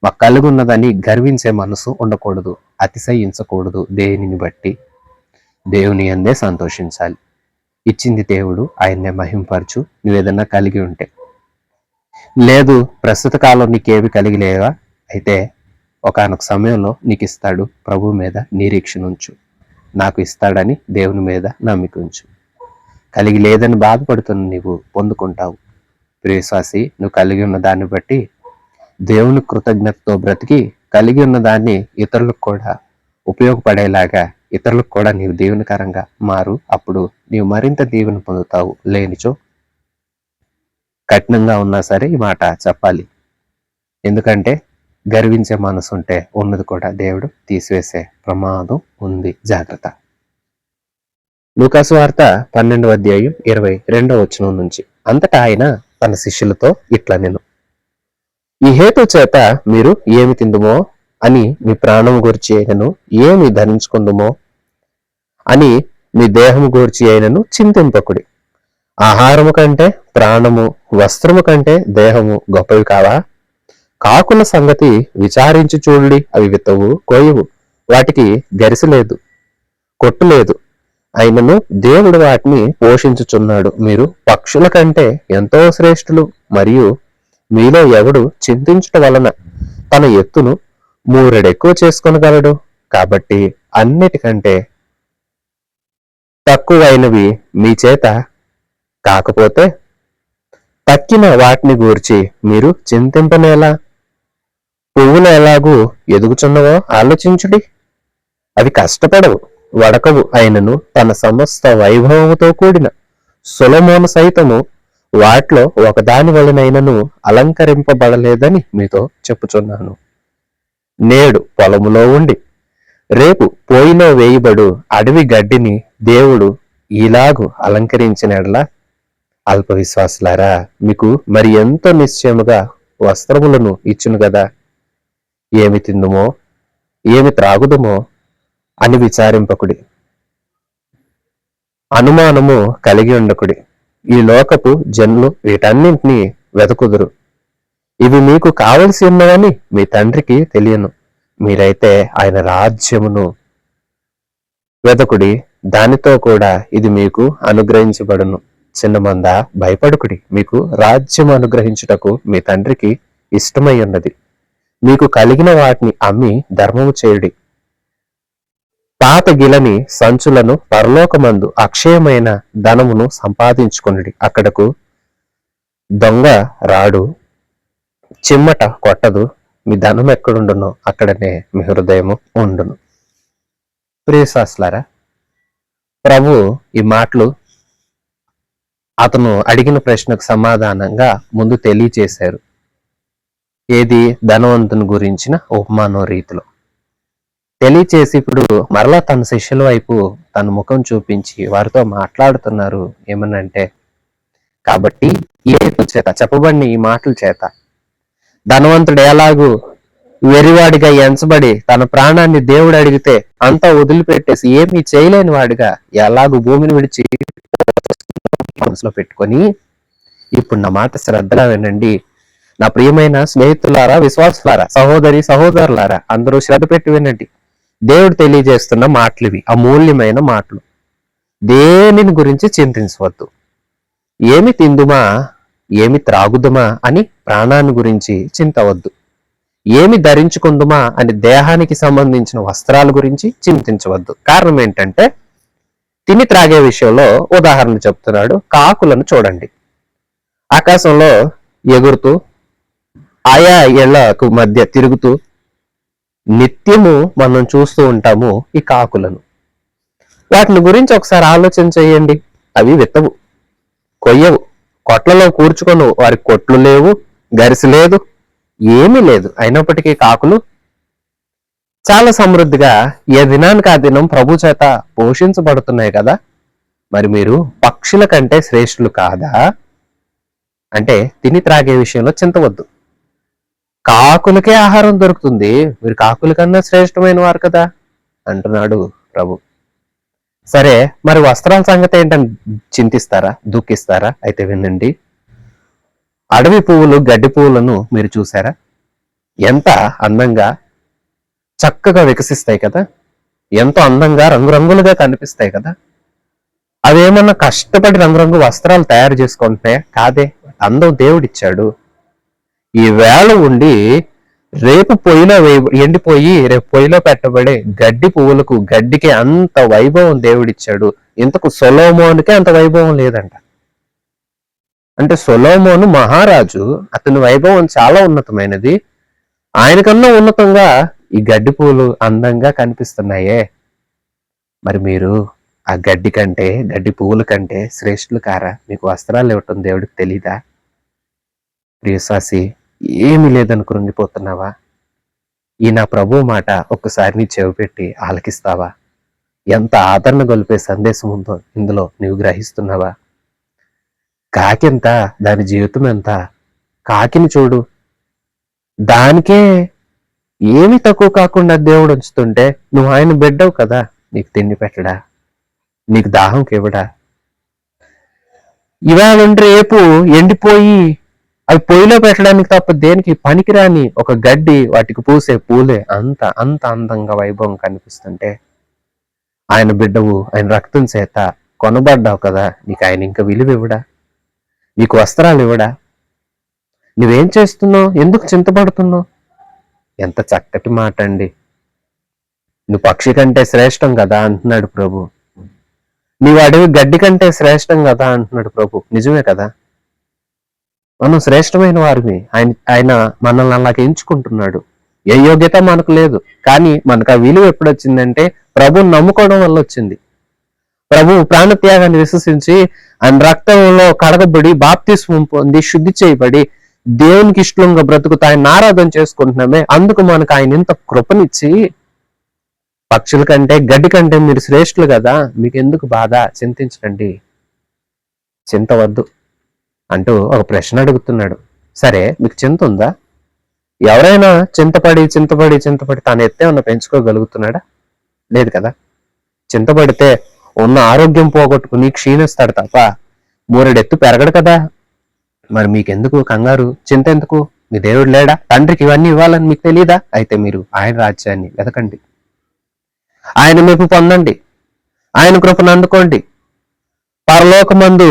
మాకు కలిగి ఉన్నదని గర్వించే మనసు ఉండకూడదు. అతిశయించకూడదు. దేనిని బట్టి దేవుని అందే సంతోషించాలి. ఇచ్చింది దేవుడు, ఆయన్నే మహింపరచు. నువ్వేదన్నా కలిగి ఉంటే. లేదు ప్రస్తుత కాలం నీకేవి కలిగి లేవా, అయితే ఒకానొక సమయంలో నీకు ఇస్తాడు. ప్రభు మీద నిరీక్షణ ఉంచు. నాకు ఇస్తాడని దేవుని మీద నమ్మిక ఉంచు. కలిగి లేదని బాధపడుతున్న నీవు పొందుకుంటావు. ప్రియశ్వాసి, నువ్వు కలిగి ఉన్న దాన్ని బట్టి దేవుని కృతజ్ఞతతో బ్రతికి కలిగి ఉన్న దాన్ని ఇతరులకు కూడా ఉపయోగపడేలాగా, ఇతరులకు కూడా నీవు దీవెనకరంగా మారు. అప్పుడు నీవు మరింత దీవెన పొందుతావు. లేనిచో కఠినంగా ఉన్నా సరే ఈ మాట చెప్పాలి. ఎందుకంటే గర్వించే మనసు ఉంటే ఉన్నది కూడా దేవుడు తీసివేసే ప్రమాదం ఉంది. జాగ్రత్త. లూకాసు వార్త 12వ అధ్యాయం 22వ వచనం నుంచి. అంతటా ఆయన తన శిష్యులతో ఇట్లా నేను, ఈ హేతు చేత మీరు ఏమి తిందుమో అని మీ ప్రాణము గూర్చి అయినను, ఏమి ధరించుకుందుమో అని మీ దేహము గూర్చి అయినను చింతింపకుడి. ఆహారము కంటే ప్రాణము, వస్త్రము కంటే దేహము గొప్పవి కావా? కాకుల సంగతి విచారించి చూడండి. అవి విత్తవు, కోయవు, వాటికి గరిసె లేదు, కొట్టు లేదు, అయినను దేవుడు వాటిని పోషించుచున్నాడు. మీరు పక్షుల కంటే ఎంతో శ్రేష్ఠులు. మరియు మీలో ఎవడు చింతించుట వలన తన ఎత్తును మూరెడెక్కువ చేసుకొనగలడు? కాబట్టి అన్నిటికంటే తక్కువైనవి మీ చేత కాకపోతే తక్కిన వాటిని గూర్చి మీరు చింతింపనేలా? పువ్వులు ఎలాగూ ఎదుగుచున్నవో ఆలోచించుడి. అవి కష్టపడవు, వడకవు. అయినను తన సమస్త వైభవముతో కూడిన సొలొమోను సైతము వాటిలో ఒకదాని వలనైనను అలంకరింపబడలేదని మీతో చెప్పుచున్నాను. నేడు పొలములో ఉండి రేపు పోయిలో వేయబడు అడవి గడ్డిని దేవుడు ఇలాగు అలంకరించినట్లా, అల్ప విశ్వాసులారా, మీకు మరి ఎంతో నిశ్చయముగా వస్త్రములను ఇచ్చును గదా. ఏమి తిందుమో, ఏమి త్రాగుదుమో అని విచారింపకుడి, అనుమానము కలిగి ఉండకుడి. ఈ లోకపు జనులు వీటన్నింటినీ వెతుకుదురు. ఇవి మీకు కావలసి ఉన్నవని మీ తండ్రికి తెలియను. మీరైతే ఆయన రాజ్యమును వెతకుడి, దానితో కూడా ఇది మీకు అనుగ్రహించబడును. చిన్నమంద, భయపడుకుడి. మీకు రాజ్యం అనుగ్రహించుటకు మీ తండ్రికి ఇష్టమై ఉన్నది. మీకు కలిగిన వాటిని అమ్మి ధర్మము చేయుడి. పాత గిలని సంచులను పరలోకమందు అక్షయమైన ధనమును సంపాదించుకొనుడి. అక్కడకు దొంగ రాడు, చిమ్మట కొట్టదు. మీ ధనం ఎక్కడుండునో అక్కడనే మీ హృదయము ఉండును. ప్రియశాస్లారా, ప్రభు ఈ మాటలు అతను అడిగిన ప్రశ్నకు సమాధానంగా ముందు తెలియచేశారు. ఏది? ధనవంతుని గురించిన ఉపమానం రీతిలో తెలియచేసి ఇప్పుడు మరలా తన శిష్యుల వైపు తన ముఖం చూపించి వారితో మాట్లాడుతున్నారు. ఏమనంటే, కాబట్టి ఏ చేత చెప్పబడిన ఈ మాటల చేత ధనవంతుడు ఎలాగూ వెరివాడిగా ఎంచబడి తన ప్రాణాన్ని దేవుడు అడిగితే అంతా వదిలిపెట్టేసి ఏమీ చేయలేని వాడిగా ఎలాగూ భూమిని విడిచి మనసులో పెట్టుకొని, ఇప్పుడు నా మాట శ్రద్ధగా వినండి. నా ప్రియమైన స్నేహితులారా, విశ్వాసులారా, సహోదరి సహోదరులారా, అందరూ శ్రద్ధ పెట్టి వినండి. దేవుడు తెలియజేస్తున్న మాటలు ఇవి, అమూల్యమైన మాటలు. దేనిని గురించి చింతించవద్దు. ఏమి తిందుమా, ఏమి త్రాగుదుమా అని ప్రాణాన్ని గురించి చింతవద్దు. ఏమి ధరించుకుందుమా అని దేహానికి సంబంధించిన వస్త్రాల గురించి చింతించవద్దు. కారణం ఏంటంటే తిని త్రాగే విషయంలో ఉదాహరణ చెప్తున్నాడు. కాకులను చూడండి, ఆకాశంలో ఎగురుతూ ఆయా ఇళ్లకు మధ్య తిరుగుతూ నిత్యము మనం చూస్తూ ఉంటాము ఈ కాకులను. వాటిని గురించి ఒకసారి ఆలోచన చేయండి. అవి విత్తవు, కొయ్యవు, కొట్లలో కూర్చుకొను, వారికి కొట్లు లేవు, గరిసి లేదు, ఏమీ లేదు. అయినప్పటికీ కాకులు చాలా సమృద్ధిగా ఏ దినానికి ఆ దినం ప్రభు చేత పోషించబడుతున్నాయి కదా. మరి మీరు పక్షుల కంటే శ్రేష్ఠులు కాదా? అంటే తిని త్రాగే విషయంలో చింతవద్దు. కాకులకే ఆహారం దొరుకుతుంది, మీరు కాకుల కన్నా శ్రేష్టమైన వారు కదా అంటున్నాడు ప్రభు. సరే, మరి వస్త్రాల సంగతి ఏంటని చింతిస్తారా, దుఃఖిస్తారా? అయితే వినండి. అడవి పువ్వులు, గడ్డి పువ్వులను మీరు చూసారా? ఎంత అందంగా చక్కగా వికసిస్తాయి కదా, ఎంతో అందంగా రంగురంగులుగా కనిపిస్తాయి కదా. అవేమన్నా కష్టపడి రంగురంగు వస్త్రాలు తయారు చేసుకుంటే కాదే, అందం దేవుడిచ్చాడు. ఈ వేళ ఉండి రేపు పొయ్యిలో ఎండిపోయి రేపు పొయ్యిలో పెట్టబడే గడ్డి పువ్వులకు, గడ్డికి అంత వైభవం దేవుడిచ్చాడు. ఇంతకు సొలొమోనుకే అంత వైభవం లేదంట. అంటే సొలొమోను మహారాజు, అతని వైభవం చాలా ఉన్నతమైనది. ఆయనకన్నా ఉన్నతంగా ఈ గడ్డి పువ్వులు అందంగా కనిపిస్తున్నాయే. మరి మీరు ఆ గడ్డి కంటే, గడ్డి పువ్వుల కంటే శ్రేష్ఠులు కారా? మీకు వస్త్రాలు ఇవ్వటం దేవుడికి తెలీదా? ప్రియశ్వాసి, ఏమీ లేదని కృంగిపోతున్నావా? ఈ నా ప్రభు మాట ఒక్కసారి నీ చెవి పెట్టి ఆలకిస్తావా? ఎంత ఆదరణ గొలిపే సందేశం ఉందో ఇందులో నీవు గ్రహిస్తున్నావా? కాకెంత, దాని జీవితం ఎంత? కాకిని చూడు, దానికే ఏమి తక్కువ కాకుండా దేవుడు ఉంచుతుంటే నువ్వు ఆయన బిడ్డవు కదా, నీకు తిండి పెట్టడా? నీకు దాహంకి ఇవ్వడా? ఇవాళ రేపు ఎండిపోయి అవి పొయ్యిలో పెట్టడానికి తప్ప దేనికి పనికిరాని ఒక గడ్డి, వాటికి పూసే పూలే అంత అంత అందంగా వైభవం కనిపిస్తుంటే ఆయన బిడ్డవు, ఆయన రక్తం చేత కొనబడ్డావు కదా, నీకు ఆయన ఇంకా విలువ ఇవ్వడా? నీకు వస్త్రాలు ఇవ్వడా? నువ్వేం చేస్తున్నావు? ఎందుకు చింతపడుతున్నావు? ఎంత చక్కటి మాట అండి. నువ్వు పక్షి కంటే శ్రేష్టం కదా అంటున్నాడు ప్రభు. నీవు అడవి గడ్డి కంటే శ్రేష్టం కదా అంటున్నాడు ప్రభు. నిజమే కదా, మనం శ్రేష్టమైన వారిని. ఆయన మనల్ని అలాగే ఎంచుకుంటున్నాడు. ఏ యోగ్యత మనకు లేదు, కానీ మనకు ఆ విలువ ఎప్పుడొచ్చిందంటే ప్రభువుని నమ్ముకోవడం వల్ల వచ్చింది. ప్రభు ప్రాణత్యాగాన్ని విశ్వసించి ఆయన రక్తంలో కడగబడి బాప్తిస్మం పొంది శుద్ధి చేయబడి దేవునికి ఇష్టంగా బ్రతుకుతా ఆయన ఆరాధన చేసుకుంటున్నామే. అందుకు మనకు ఆయన ఇంత కృపనిచ్చి, పక్షుల కంటే గడ్డి కంటే మీరు శ్రేష్ఠులు కదా, మీకు ఎందుకు బాధ? చింతించకండి, చింతవద్దు అంటూ ఒక ప్రశ్న అడుగుతున్నాడు. సరే, మీకు చింత ఉందా? ఎవరైనా చింతపడి చింతపడి చింతపడి తాను ఎత్తేమన్నా పెంచుకోగలుగుతున్నాడా? లేదు కదా. చింతపడితే ఉన్న ఆరోగ్యం పోగొట్టుకుని క్షీణిస్తాడు తప్ప మూరెడెత్తు పెరగడు కదా. మరి మీకెందుకు కంగారు, చింత ఎందుకు? మీ దేవుడు లేడా? తండ్రికి ఇవన్నీ ఇవ్వాలని మీకు తెలీదా? అయితే మీరు ఆయన రాజ్యాన్ని వెతకండి, ఆయన మెప్పు పొందండి, ఆయన కృపను అందుకోండి. పరలోకమందు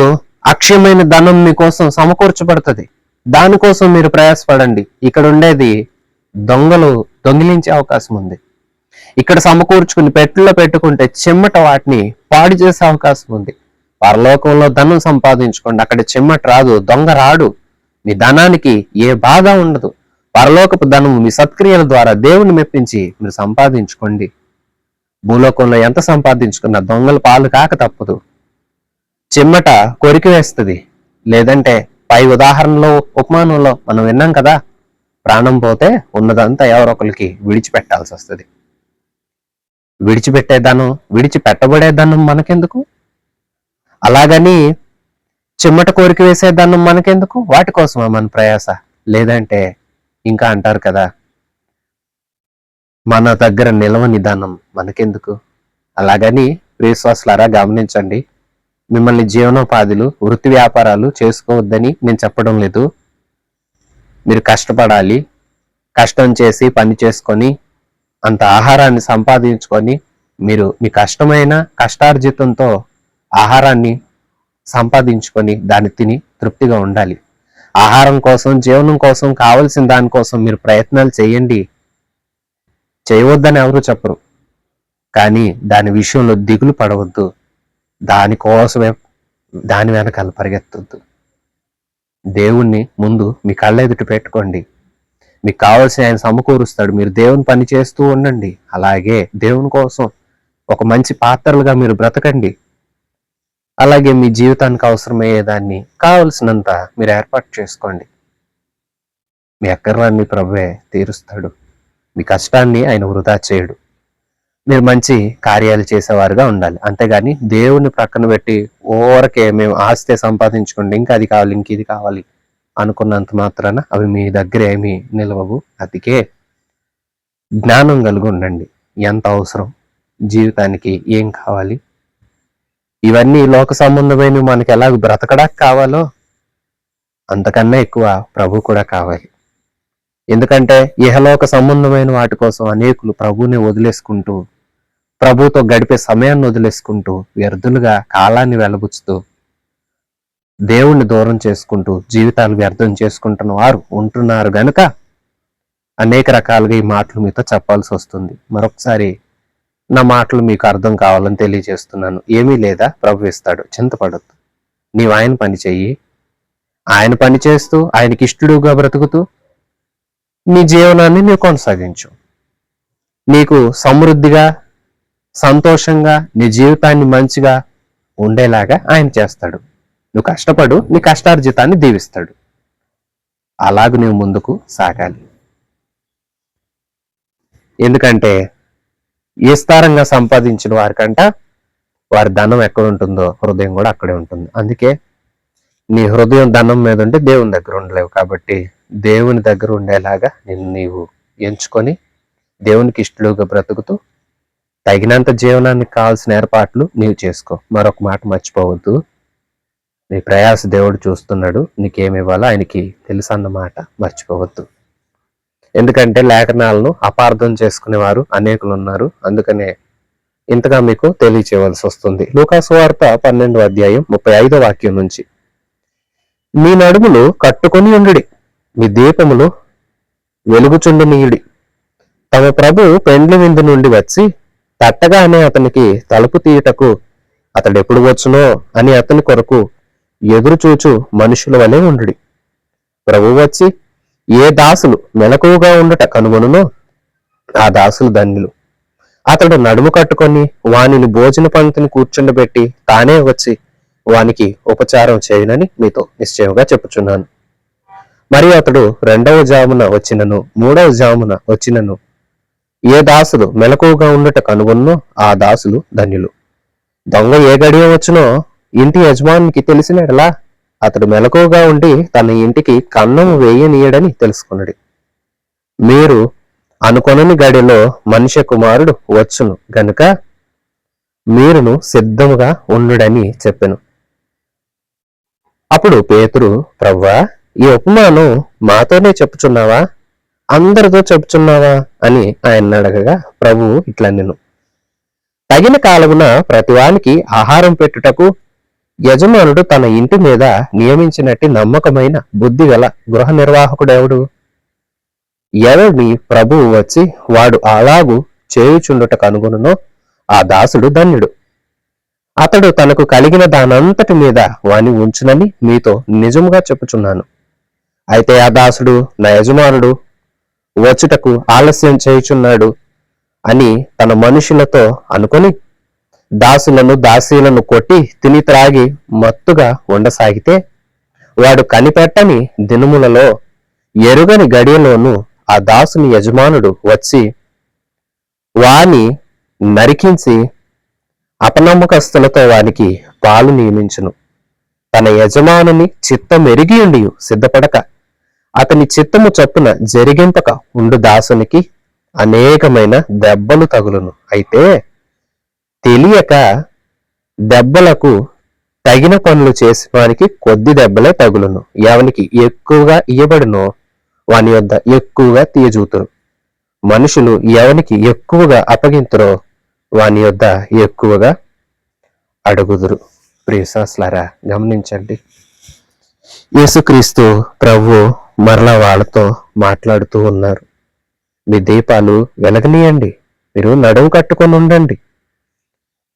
అక్షయమైన ధనం మీకోసం సమకూర్చబడుతుంది. దానికోసం మీరు ప్రయాసపడండి. ఇక్కడ ఉండేది దొంగలు దొంగిలించే అవకాశం ఉంది. ఇక్కడ సమకూర్చుకుని పెట్టెల్లో పెట్టుకుంటే చెమ్మట వాటిని పాడు చేసే అవకాశం ఉంది. పరలోకంలో ధనం సంపాదించుకోండి, అక్కడ చెమ్మట రాదు, దొంగ రాడు, మీ ధనానికి ఏ బాధ ఉండదు. పరలోకపు ధనం మీ సత్క్రియల ద్వారా దేవుని మెప్పించి మీరు సంపాదించుకోండి. భూలోకంలో ఎంత సంపాదించుకున్నా దొంగల పాలు కాక తప్పదు. చెమ్మట కొరికి వేస్తుంది. లేదంటే పై ఉదాహరణలో, ఉపమానంలో మనం విన్నాం కదా, ప్రాణం పోతే ఉన్నదంతా ఎవరొకరికి విడిచిపెట్టాల్సి వస్తుంది. విడిచిపెట్టే ధనం, విడిచిపెట్టబడే ధనం మనకెందుకు? అలాగని చెమ్మట కోరిక వేసే ధనం మనకెందుకు? వాటి కోసమా మన ప్రయాస? లేదంటే ఇంకా అంటారు కదా, మన దగ్గర నిలవని ధనం మనకెందుకు? అలాగని ప్రియశ్వాసులారా గమనించండి, మిమ్మల్ని జీవనోపాధులు, వృత్తి వ్యాపారాలు చేసుకోవద్దని నేను చెప్పడం లేదు. మీరు కష్టపడాలి, కష్టం చేసి పని చేసుకొని అంత ఆహారాన్ని సంపాదించుకొని మీరు మీ కష్టమైన కష్టార్జితంతో ఆహారాన్ని సంపాదించుకొని దాన్ని తిని తృప్తిగా ఉండాలి. ఆహారం కోసం, జీవనం కోసం, కావలసిన దానికోసం మీరు ప్రయత్నాలు చేయండి. చేయవద్దని ఎవరు చెప్పరు. కానీ దాని విషయంలో దిగులు పడవద్దు. దానికోసమే దాని వెనకాల పరిగెత్తొద్దు. దేవుణ్ణి ముందు మీ కళ్ళ ఎదుట పెట్టుకోండి. మీకు కావాల్సిన ఆయన సమకూరుస్తాడు. మీరు దేవుని పని చేస్తూ ఉండండి. అలాగే దేవుని కోసం ఒక మంచి పాత్రలుగా మీరు బ్రతకండి. అలాగే మీ జీవితానికి అవసరమయ్యేదాన్ని కావలసినంత మీరు ఏర్పాటు చేసుకోండి. మీ అక్కర్లన్నీ ప్రభువే తీరుస్తాడు. మీ కష్టాన్ని ఆయన వృధా చేయడు. మీరు మంచి కార్యాలు చేసేవారుగా ఉండాలి. అంతేగాని దేవుని ప్రక్కన పెట్టి ఓరకే మేము ఆస్తి సంపాదించుకోండి, ఇంకా అది కావాలి, ఇంక ఇది కావాలి అనుకున్నంత మాత్రాన అవి మీ దగ్గర ఏమీ నిలవవు. అందుకే జ్ఞానం కలిగి ఉండండి. ఎంత అవసరం, జీవితానికి ఏం కావాలి, ఇవన్నీ లోక సంబంధమైన మనకి ఎలా బ్రతకడానికి కావాలో అంతకన్నా ఎక్కువ ప్రభు కూడా కావాలి. ఎందుకంటే ఇహలోక సంబంధమైన వాటి కోసం అనేకులు ప్రభువుని వదిలేసుకుంటూ, ప్రభుతో గడిపే సమయాన్ని వదిలేసుకుంటూ, వ్యర్థులుగా కాలాన్ని వెలబుచ్చుతూ, దేవుణ్ణి దూరం చేసుకుంటూ జీవితాలు వ్యర్థం చేసుకుంటున్న వారు ఉంటున్నారు గనుక అనేక రకాలుగా ఈ మాటలు మీతో చెప్పాల్సి వస్తుంది. మరొకసారి నా మాటలు మీకు అర్థం కావాలని తెలియజేస్తున్నాను. ఏమీ లేదా, ప్రభు ఇస్తాడు, చింతపడద్దు. నీవు ఆయన పని చెయ్యి. ఆయన పని చేస్తూ ఆయనకి ఇష్టడుగా బ్రతుకుతూ నీ జీవనాన్ని నీవు కొనసాగించు. నీకు సమృద్ధిగా, సంతోషంగా, నీ జీవితాన్ని మంచిగా ఉండేలాగా ఆయన చేస్తాడు. నువ్వు కష్టపడు, నీ కష్టార్జితాన్ని దీవిస్తాడు. అలాగ నువ్వు ముందుకు సాగాలి. ఎందుకంటే విస్తారంగా సంపాదించిన వారికంట వారి ధనం ఎక్కడ ఉంటుందో హృదయం కూడా అక్కడే ఉంటుంది. అందుకే నీ హృదయం ధనం మీద ఉంటే దేవుని దగ్గర ఉండలేవు. కాబట్టి దేవుని దగ్గర ఉండేలాగా నిన్ను నీవు ఎంచుకొని దేవునికి ఇష్టలుగా బ్రతుకుతూ తగినంత జీవనానికి కావాల్సిన ఏర్పాట్లు నీవు చేసుకో. మరొక మాట మర్చిపోవద్దు, నీ ప్రయాస దేవుడు చూస్తున్నాడు. నీకేమి ఇవ్వాలో ఆయనకి తెలుసు అన్నమాట మర్చిపోవద్దు. ఎందుకంటే లేఖనాలను అపార్థం చేసుకునేవారు అనేకులు ఉన్నారు. అందుకనే ఇంతగా మీకు తెలియచేయవలసి వస్తుంది. లూకా సువార్త 12వ అధ్యాయం 35వ వాక్యం నుంచి, మీ నడుములు కట్టుకొని ఉండుడి, మీ దీపములు వెలుగుచుండనీయుడి. తమ ప్రభు పెండ్లి విందు నుండి వచ్చి తట్టగానే అతనికి తలుపు తీయటకు అతడెప్పుడు వచ్చునో అని అతని కొరకు ఎదురు చూచు మనుషుల వలె ఉండుడి. ప్రభు వచ్చి ఏ దాసులు మెలకువగా ఉండట కనుగొనునో ఆ దాసులు ధన్యులు. అతడు నడుము కట్టుకొని వానిని భోజన పంక్తిని కూర్చుండబెట్టి తానే వచ్చి వానికి ఉపచారం చేయనని మీతో నిశ్చయంగా చెప్పుచున్నాను. మరి అతడు 2వ జామున వచ్చినను 3వ జామున వచ్చినను ఏ దాసులు మెలకువగా ఉండట కనుగొన్నో ఆ దాసులు ధన్యులు. దొంగ ఏ గడియ వచ్చునో ఇంటి యజమానికి తెలిసినట్లా అతడు మెలకువగా ఉండి తన ఇంటికి కన్నము వేయనీయడని తెలుసుకున్నాడు. మీరు అనుకొనని గడిలో మనిషి కుమారుడు వచ్చును గనుక మీరును సిద్ధముగా ఉండుడని చెప్పెను. అప్పుడు పేతురు, ప్రవ్వా, ఈ ఉపమానం మాతోనే చెప్పుచున్నావా, అందరితో చెప్పుచున్నావా అని ఆయన అడగగా ప్రభువు ఇట్లా నేను, తగిన కాలమున ప్రతివానికి ఆహారం పెట్టుటకు యజమానుడు తన ఇంటి మీద నియమించినట్టు నమ్మకమైన బుద్ధి గల గృహ నిర్వాహకుడెవడు? ఎవరిని ప్రభువు వచ్చి వాడు అలాగు చేయుచుండుట కనుగొనునో ఆ దాసుడు ధన్యుడు. అతడు తనకు కలిగిన దానంతటి మీద వాని ఉంచునని మీతో నిజముగా చెప్పుచున్నాను. అయితే ఆ దాసుడు నా యజమానుడు వచ్చుటకు ఆలస్యం చేయుచున్నాడు అని తన మనుషులతో అనుకొని దాసులను దాసీలను కొట్టి తిని త్రాగి మత్తుగా ఉండసాగితే వాడు కనిపెట్టని దినములలో ఎరుగని గడియలోను ఆ దాసుని యజమానుడు వచ్చి వాని నరికించి అపనమ్మకస్తులతో వానికి పాలు నియమించును. తన యజమానుని చిత్తం ఎరిగి ఉండి సిద్ధపడక అతని చిత్తము చొప్పున జరిగింపక ఉండు దాసునికి అనేకమైన దెబ్బలు తగులును. అయితే తెలియక దెబ్బలకు తగిన పనులు చేసి వానికి కొద్ది దెబ్బలే తగులును. ఎవనికి ఎక్కువగా ఇయ్యబడినో వాని యొద్ద ఎక్కువగా తీయజూతురు. మనుషులు ఎవనికి ఎక్కువగా అప్పగింతురో వాని యొద్ద ఎక్కువగా అడుగుదురు. ప్రియసాస్లారా, గమనించండి, యేసుక్రీస్తు ప్రభు మరలా వాళ్ళతో మాట్లాడుతూ ఉన్నారు. మీ దీపాలు వెలగనీయండి, మీరు నడుము కట్టుకొని ఉండండి.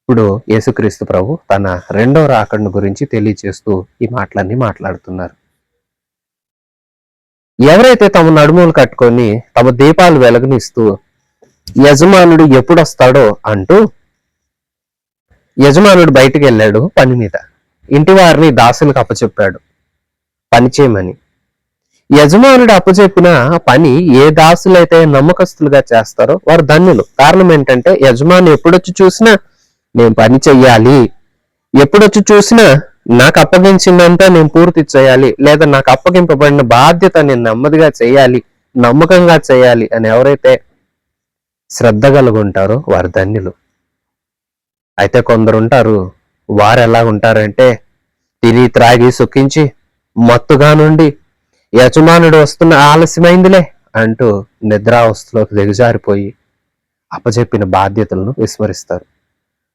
ఇప్పుడు యేసుక్రీస్తు ప్రభు తన రెండవ రాకడను గురించి తెలియచేస్తూ ఈ మాటలన్నీ మాట్లాడుతున్నారు. ఎవరైతే తమ నడుములు కట్టుకొని తమ దీపాలు వెలగనిస్తూ యజమానుడు ఎప్పుడు వస్తాడో అంటూ, యజమానుడు బయటికి వెళ్ళాడు పని మీద, ఇంటి వారిని దాసులకు అప్పచెప్పాడు పని చేయమని. యజమానుడు అప్పచెప్పిన పని ఏ దాసులైతే నమ్మకస్తులుగా చేస్తారో వారు ధన్యులు. కారణం ఏంటంటే యజమాని ఎప్పుడొచ్చి చూసినా నేను పని చెయ్యాలి, ఎప్పుడొచ్చి చూసినా నాకు అప్పగించిందంతా నేను పూర్తి చేయాలి, లేదా నాకు అప్పగింపబడిన బాధ్యత నేను నెమ్మదిగా చేయాలి, నమ్మకంగా చేయాలి అని ఎవరైతే శ్రద్ధ కలుగుంటారో వారు ధన్యులు. అయితే కొందరు ఉంటారు, వారు ఎలా ఉంటారంటే తిని త్రాగి సుఖించి మత్తుగా నుండి యజమానుడు వస్తున్న ఆలస్యమైందిలే అంటూ నిద్రావస్థలోకి దిగజారిపోయి అప్పచెప్పిన బాధ్యతలను విస్మరిస్తారు.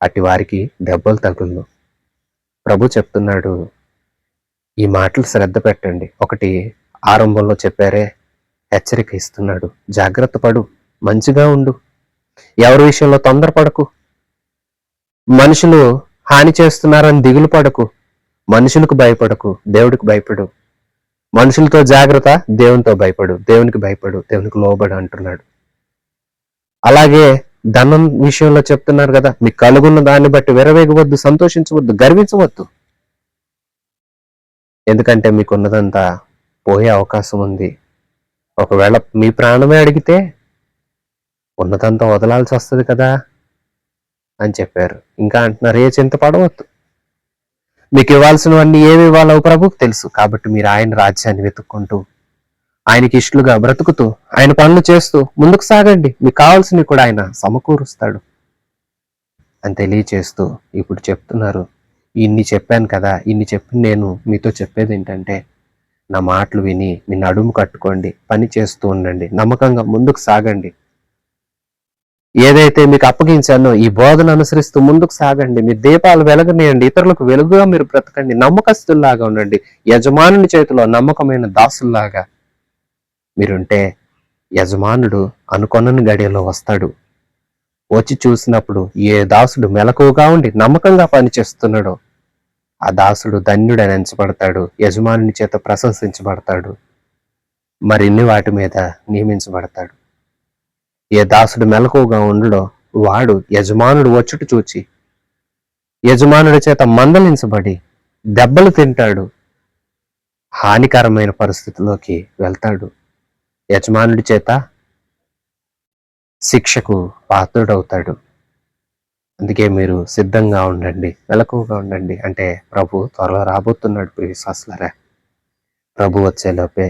అట్టి వారికి దెబ్బలు తగులును. ప్రభు చెప్తున్నాడు, ఈ మాటలు శ్రద్ధ పెట్టండి. ఒకటి ఆరంభంలో చెప్పారే, హెచ్చరిక ఇస్తున్నాడు, జాగ్రత్త పడు, మంచిగా ఉండు, ఎవరి విషయంలో తొందరపడకు, మనుషులు హాని చేస్తున్నారని దిగులు పడకు, మనుషులకు భయపడకు, దేవుడికి భయపడు, మనుషులతో జాగ్రత్త, దేవునితో భయపడు, దేవునికి భయపడు, దేవునికి లోబడు అంటున్నాడు. అలాగే ధనం విషయంలో చెప్తున్నారు కదా, మీకు కలుగున్న దాన్ని బట్టి విరవేగవద్దు, సంతోషించవద్దు, గర్వించవద్దు. ఎందుకంటే మీకున్నదంతా పోయే అవకాశం ఉంది. ఒకవేళ మీ ప్రాణమే అడిగితే ఉన్నదంతా వదలాల్సి వస్తుంది కదా అని చెప్పారు. ఇంకా అంటున్నారు, ఏ చింత పడవద్దు, మీకు ఇవ్వాల్సినవన్నీ ఏమి ఇవ్వాలో ప్రభుకు తెలుసు. కాబట్టి మీరు ఆయన రాజ్యాన్ని వెతుక్కుంటూ ఆయనకి ఇష్టలుగా బ్రతుకుతూ ఆయన పనులు చేస్తూ ముందుకు సాగండి, మీకు కావాల్సినవి కూడా ఆయన సమకూరుస్తాడు అని తెలియచేస్తూ ఇప్పుడు చెప్తున్నారు. ఇన్ని చెప్పాను కదా, ఇన్ని చెప్పి నేను మీతో చెప్పేది ఏంటంటే, నా మాటలు విని మీ నడుము కట్టుకోండి, పని చేస్తూ ఉండండి, నమ్మకంగా ముందుకు సాగండి. ఏదైతే మీకు అప్పగించానో ఈ బోధన అనుసరిస్తూ ముందుకు సాగండి. మీ దీపాలు వెలగనేయండి, ఇతరులకు వెలుగుగా మీరు బ్రతకండి, నమ్మకస్తుల్లాగా ఉండండి, యజమానుని చేతిలో నమ్మకమైన దాసుల్లాగా మీరుంటే యజమానుడు అనుకొనని గడియలో వస్తాడు. వచ్చి చూసినప్పుడు ఏ దాసుడు మెలకువగా ఉండి నమ్మకంగా పనిచేస్తున్నాడో ఆ దాసుడు ధన్యుడని ఎంచబడతాడు, యజమానుని చేత ప్రశంసించబడతాడు, మరిన్ని వాటి మీద నియమించబడతాడు. ఏ దాసుడు మెలకువగా ఉండడో వాడు యజమానుడు వచ్చుట చూచి యజమానుడి చేత మందలించబడి దెబ్బలు తింటాడు, హానికరమైన పరిస్థితిలోకి వెళ్తాడు, యజమానుడి చేత శిక్షకు పాత్రుడవుతాడు. అందుకే మీరు సిద్ధంగా ఉండండి, మెలకువగా ఉండండి. అంటే ప్రభు త్వరలో రాబోతున్నాడు. విశ్వాసులారా, ప్రభు వచ్చేలోపే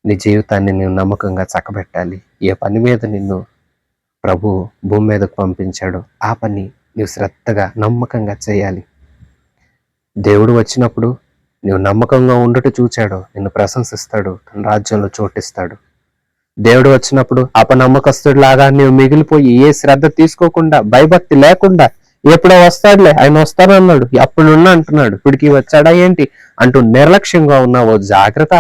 నీ జీవితాన్ని నువ్వు నమ్మకంగా చక్కబెట్టాలి. ఏ పని మీద నిన్ను ప్రభు భూమి మీదకు పంపించాడో ఆ పని నువ్వు శ్రద్ధగా నమ్మకంగా చేయాలి. దేవుడు వచ్చినప్పుడు నువ్వు నమ్మకంగా ఉండుట చూచాడో నిన్ను ప్రశంసిస్తాడు, తన రాజ్యంలో చోటిస్తాడు. దేవుడు వచ్చినప్పుడు అపనమ్మకస్తుడు లాగా నువ్వు మిగిలిపోయి ఏ శ్రద్ధ తీసుకోకుండా భయభక్తి లేకుండా ఎప్పుడో వస్తాడులే, ఆయన వస్తానన్నాడు, అప్పుడున్నా అంటున్నాడు, ఇప్పటికి వచ్చాడా ఏంటి అంటూ నిర్లక్ష్యంగా ఉన్నావో జాగ్రత్త.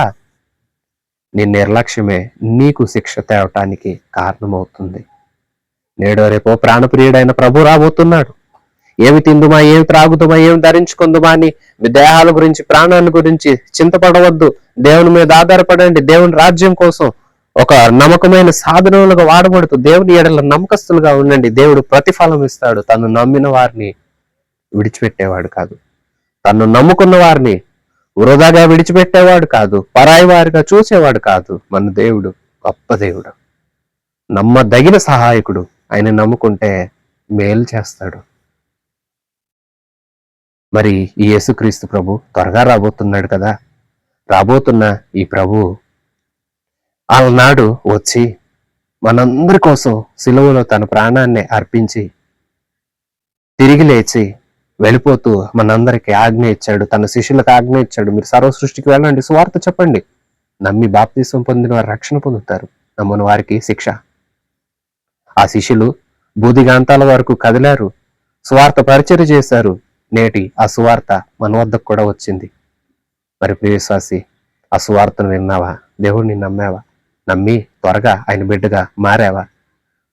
నీ నిర్లక్ష్యమే నీకు శిక్ష తేవటానికి కారణమవుతుంది. నేడో రేపో ప్రాణప్రియుడైన ప్రభు రాబోతున్నాడు. ఏమి తిందుమా, ఏమి త్రాగుదుమా, ఏమి ధరించుకుందుమా అని మీ దేహాల గురించి, ప్రాణాల గురించి చింతపడవద్దు. దేవుని మీద ఆధారపడండి. దేవుని రాజ్యం కోసం ఒక నమ్మకమైన సాధనలుగా వాడబడుతూ దేవుని ఎడల నమ్మకస్తులుగా ఉండండి. దేవుడు ప్రతిఫలం ఇస్తాడు. తను నమ్మిన వారిని విడిచిపెట్టేవాడు కాదు, తను నమ్ముకున్న వారిని వృధాగా విడిచిపెట్టేవాడు కాదు, పరాయి వారిగా చూసేవాడు కాదు. మన దేవుడు గొప్ప దేవుడు, నమ్మదగిన సహాయకుడు. ఆయన నమ్ముకుంటే మేలు చేస్తాడు. మరి ఈ యేసుక్రీస్తు ప్రభు త్వరగా రాబోతున్నాడు కదా. రాబోతున్న ఈ ప్రభు ఆనాడు వచ్చి మనందరి కోసం సిలువలో తన ప్రాణాన్ని అర్పించి తిరిగి లేచి వెళ్ళిపోతూ మనందరికి ఆజ్ఞ ఇచ్చాడు, తన శిష్యులకు ఆజ్ఞ ఇచ్చాడు, మీరు సర్వ సృష్టికి వెళ్ళండి, సువార్త చెప్పండి. నమ్మి బాప్తిసం పొందిన వారు రక్షణ పొందుతారు, నమ్మని వారికి శిక్ష. ఆ శిష్యులు బూదిగాంతాల వరకు కదిలారు, సువార్త పరిచర్య చేశారు. నేటి ఆ సువార్త మన వద్దకు కూడా వచ్చింది. మరి ప్రియ విశ్వాసి, ఆ సువార్తను విన్నావా? దేవుడిని నమ్మావా? నమ్మి త్వరగా ఆయన బిడ్డగా మారావా?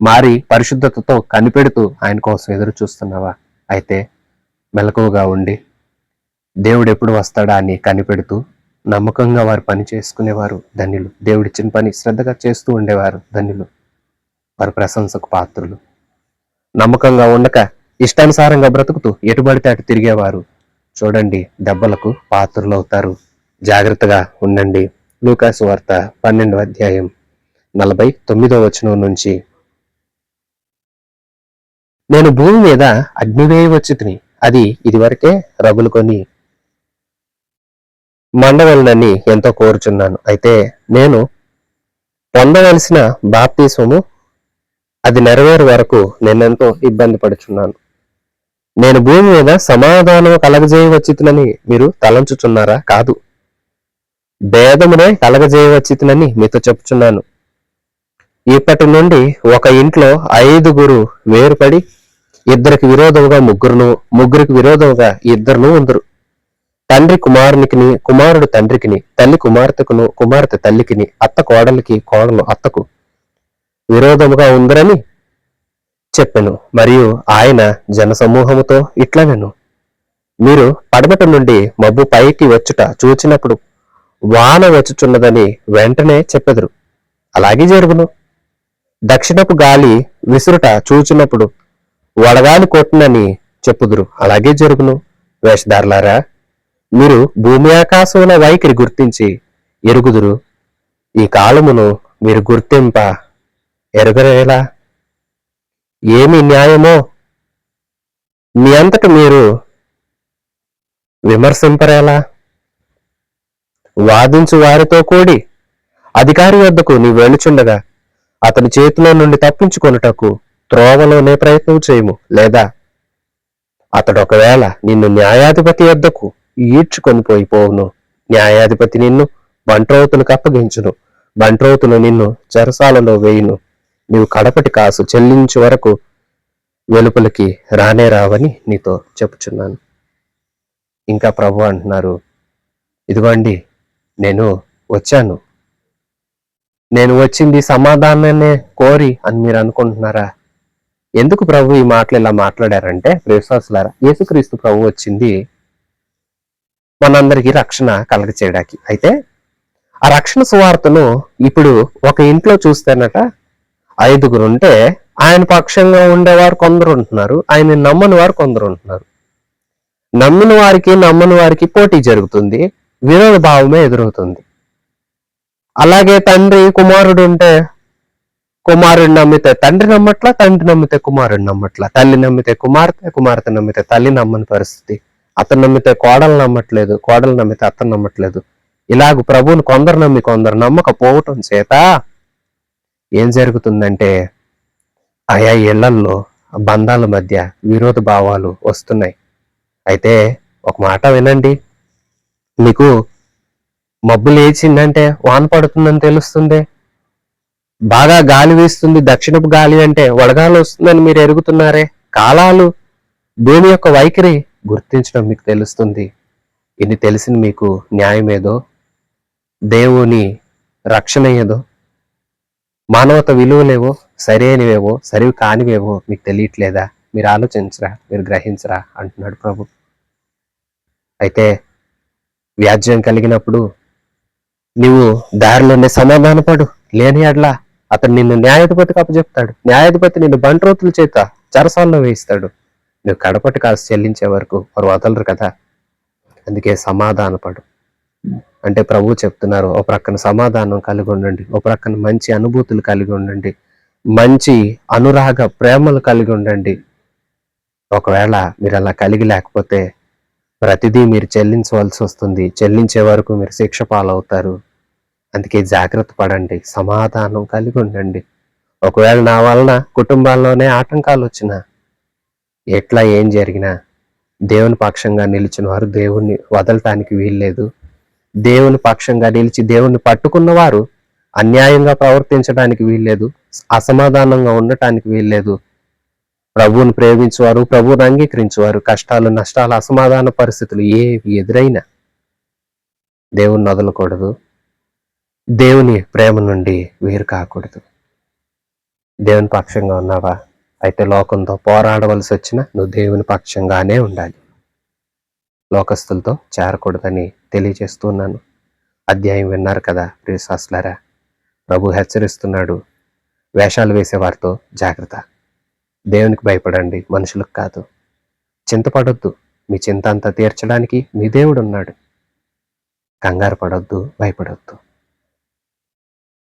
మారి పరిశుద్ధతతో కనిపెడుతూ ఆయన కోసం ఎదురు చూస్తున్నావా? అయితే మెలకువగా ఉండి దేవుడు ఎప్పుడు వస్తాడా అని కనిపెడుతూ నమ్మకంగా వారు పని చేసుకునేవారు ధన్యులు. దేవుడిచ్చిన పని శ్రద్ధగా చేస్తూ ఉండేవారు ధన్యులు. వారి ప్రశంసకు పాత్రులు. నమ్మకంగా ఉండక ఇష్టానుసారంగా బ్రతుకుతూ ఎటుబడితే అటు తిరిగేవారు చూడండి దెబ్బలకు పాత్రులవుతారు. జాగ్రత్తగా ఉండండి. లూకాసు వార్త 12వ అధ్యాయం 49వ వచనం నుంచి, నేను భూమి మీద అగ్నివేయ వచ్చి అది ఇదివరకే రగులుకొని మండవలనని ఎంతో కోరుచున్నాను. అయితే నేను పొందవలసిన బాప్తిస్మము అది నెరవేరు వరకు నేనెంతో ఇబ్బంది పడుచున్నాను. నేను భూమి మీద సమాధానం కలగజేయవచ్చితునని మీరు తలంచుచున్నారా? కాదు, భేదమునే కలగజేయవచ్చితునని మీతో చెప్పుచున్నాను. ఇప్పటి నుండి ఒక ఇంట్లో 5 వేరుపడి ఇద్దరికి విరోధముగా ముగ్గురికి విరోధముగా ఇద్దరును ఉందరు. తండ్రి కుమారునికిని, కుమారుడు తండ్రికిని, తల్లి కుమార్తెకును, కుమార్తె తల్లికిని, అత్త కోడలికి, కోడలు అత్తకు విరోధముగా ఉందరని చెప్పెను. మరియు ఆయన జనసమూహముతో ఇట్లనెను, మీరు పడమట నుండి మబ్బు పైకి వచ్చుట చూచినప్పుడు వాన వచ్చుచున్నదని వెంటనే చెప్పెదరు, అలాగే జరుగును. దక్షిణపు గాలి విసురుట చూచినప్పుడు వడగాలి కొట్టునని చెప్పుదురు, అలాగే జరుగును. వేషధారులారా, మీరు భూమి ఆకాశముల వైఖరి గుర్తించి ఎరుగుదురు. ఈ కాలమును మీరు గుర్తింప ఎరగరేలా? ఏమి న్యాయమో మీ అంతట మీరు విమర్శింపరేలా? వాదించు వారితో కూడి అధికారి వద్దకు నీవు వెళుచుండగా అతని చేతిలో నుండి తప్పించుకొనుటకు త్రోవలోనే ప్రయత్నం చేయము. లేదా అతడు ఒకవేళ నిన్ను న్యాయాధిపతి వద్దకు ఈడ్చుకొని పోవును. న్యాయాధిపతి నిన్ను బంట్రోతులకు అప్పగించును. బంట్రోతులు నిన్ను చెరసాలలో వేయును. నీవు కడపటి కాసు చెల్లించే వరకు వెలుపలికి రానే రావని నీతో చెప్పుచున్నాను. ఇంకా ప్రభు అంటున్నారు, ఇదిగోండి నేను వచ్చాను. నేను వచ్చింది సమాధానాన్ని కోరి అని మీరు అనుకుంటున్నారా? ఎందుకు ప్రభు ఈ మాటలు ఇలా మాట్లాడారంటే, విశ్వాసులారా, యేసుక్రీస్తు ప్రభు వచ్చింది మనందరికీ రక్షణ కలగ చేయడానికి. అయితే ఆ రక్షణ సువార్తను ఇప్పుడు ఒక ఇంట్లో చూస్తేనట 5 ఉంటే ఆయన పక్షంగా ఉండేవారు కొందరు ఉంటున్నారు, ఆయన నమ్మని వారు కొందరు ఉంటున్నారు. నమ్మిన వారికి నమ్మని వారికి పోటీ జరుగుతుంది, విరోధ భావమే ఎదురవుతుంది. అలాగే తండ్రి కుమారుడు ఉంటే కుమారుడు నమ్మితే తండ్రి నమ్మట్లా, తండ్రి నమ్మితే కుమారుడు నమ్మట్లా, తల్లి నమ్మితే కుమార్తె, కుమార్తె నమ్మితే తల్లి నమ్మని పరిస్థితి. అతను నమ్మితే కోడలు నమ్మట్లేదు, కోడలు నమ్మితే అతను నమ్మట్లేదు. ఇలాగ ప్రభువుని కొందరు నమ్మి కొందరు నమ్మకపోవటం చేత ఏం జరుగుతుందంటే ఆయా ఇళ్లల్లో బంధాల మధ్య విరోధ భావాలు వస్తున్నాయి. అయితే ఒక మాట వినండి, మీకు మబ్బు లేచిందంటే వాన పడుతుందని తెలుస్తుంది. బాగా గాలి వీస్తుంది, దక్షిణపు గాలి అంటే వడగాలి వస్తుందని మీరు ఎరుగుతున్నారే. కాలాలు, భూమి యొక్క వైఖరి గుర్తించడం మీకు తెలుస్తుంది. ఇది తెలిసిన మీకు న్యాయం ఏదో, దేవుని రక్షణ ఏదో, మానవత విలువలేవో, సరైనవేవో, సరివి కానివేవో మీకు తెలియట్లేదా? మీరు ఆలోచించరా? మీరు గ్రహించరా అంటున్నాడు ప్రభు. అయితే వ్యాజ్యం కలిగినప్పుడు నీవు దారిలోనే సమాధానపడు. లేని అట్లా అతను నిన్ను న్యాయాధిపతికి అప్పచెప్తాడు. న్యాయాధిపతి నిన్ను బంట్రోతుల చేత చెరసాల్లో వేయిస్తాడు. నువ్వు కడపటి కాసు చెల్లించే వరకు వారు వదలరు కదా. అందుకే సమాధానపడు అంటే ప్రభు చెప్తున్నారు, ఓ ప్రక్కన సమాధానం కలిగి ఉండండి, ఓ ప్రక్కన మంచి అనుభూతులు కలిగి ఉండండి, మంచి అనురాగ ప్రేమలు కలిగి ఉండండి. ఒకవేళ మీరు అలా కలిగి లేకపోతే ప్రతిదీ మీరు చెల్లించవలసి వస్తుంది. చెల్లించే వరకు మీరు శిక్ష పాలవుతారు. అందుకే జాగ్రత్త పడండి, సమాధానం కలిగి ఉండండి. ఒకవేళ నా వలన కుటుంబాల్లోనే ఆటంకాలు వచ్చినా, ఎట్లా ఏం జరిగినా దేవుని పక్షంగా నిలిచిన వారు దేవుణ్ణి వదలటానికి వీల్లేదు. దేవుని పక్షంగా నిలిచి దేవుణ్ణి పట్టుకున్న వారు అన్యాయంగా ప్రవర్తించడానికి వీల్లేదు, అసమాధానంగా ఉండటానికి వీల్లేదు. ప్రభువుని ప్రేమించేవారు, ప్రభువుని అంగీకరించేవారు కష్టాలు, నష్టాలు, అసమాధాన పరిస్థితులు ఏవి ఎదురైనా దేవుణ్ణి వదలకూడదు, దేవుని ప్రేమ నుండి వేరు కాకూడదు. దేవుని పక్షంగా ఉన్నావా? అయితే లోకంతో పోరాడవలసి వచ్చినా నువ్వు దేవుని పక్షంగానే ఉండాలి. లోకస్తులతో చేరకూడదని తెలియజేస్తున్నాను. అధ్యాయం విన్నారు కదా ప్రియశ్వాసులారా. ప్రభు హెచ్చరిస్తున్నాడు, వేషాలు వేసేవారితో జాగ్రత్త. దేవునికి భయపడండి, మనుషులకు కాదు. చింతపడొద్దు, మీ చింత అంతా తీర్చడానికి మీ దేవుడు ఉన్నాడు. కంగారు పడొద్దు, భయపడొద్దు.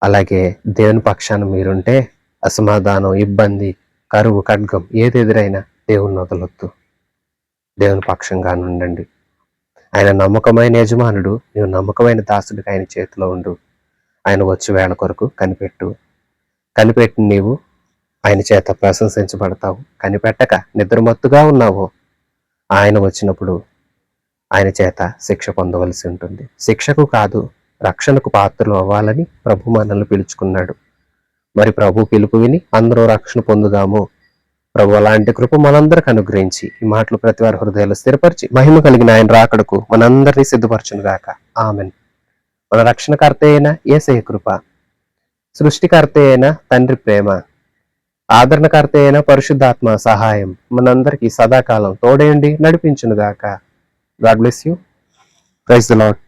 అలాగే దేవుని పక్షాన మీరుంటే అసమాధానం, ఇబ్బంది, కరువు, ఖడ్గం ఏది ఎదురైనా దేవుని వదలొద్దు. దేవుని పక్షంగా ఉండండి. ఆయన నమ్మకమైన యజమానుడు, నీవు నమ్మకమైన దాసుడికి ఆయన చేతిలో ఉండు. ఆయన వచ్చి వేళ కొరకు కనిపెట్టి నీవు ఆయన చేత ప్రశంసించబడతావు. కనిపెట్టక నిద్రమత్తుగా ఉన్నావు, ఆయన వచ్చినప్పుడు ఆయన చేత శిక్ష పొందవలసి ఉంటుంది. శిక్షకు కాదు, రక్షణకు పాత్రలు అవ్వాలని ప్రభు మనల్ని పిలుచుకున్నాడు. మరి ప్రభు పిలుపు విని అందరూ రక్షణ పొందుదాము. ప్రభు అలాంటి కృప మనందరికి అనుగ్రహించి ఈ మాటలు ప్రతి వారి హృదయాలు స్థిరపరిచి మహిమ కలిగిన ఆయన రాకడకు మనందరినీ సిద్ధపరచును గాక. ఆమెన్. మన రక్షణకర్త అయిన యేసయ్య కృప, సృష్టికర్త అయిన తండ్రి ప్రేమ, ఆదరణకర్త అయిన పరిశుద్ధాత్మ సహాయం మనందరికీ సదాకాలం తోడేయండి, నడిపించును గాక. God bless you. Praise the lord.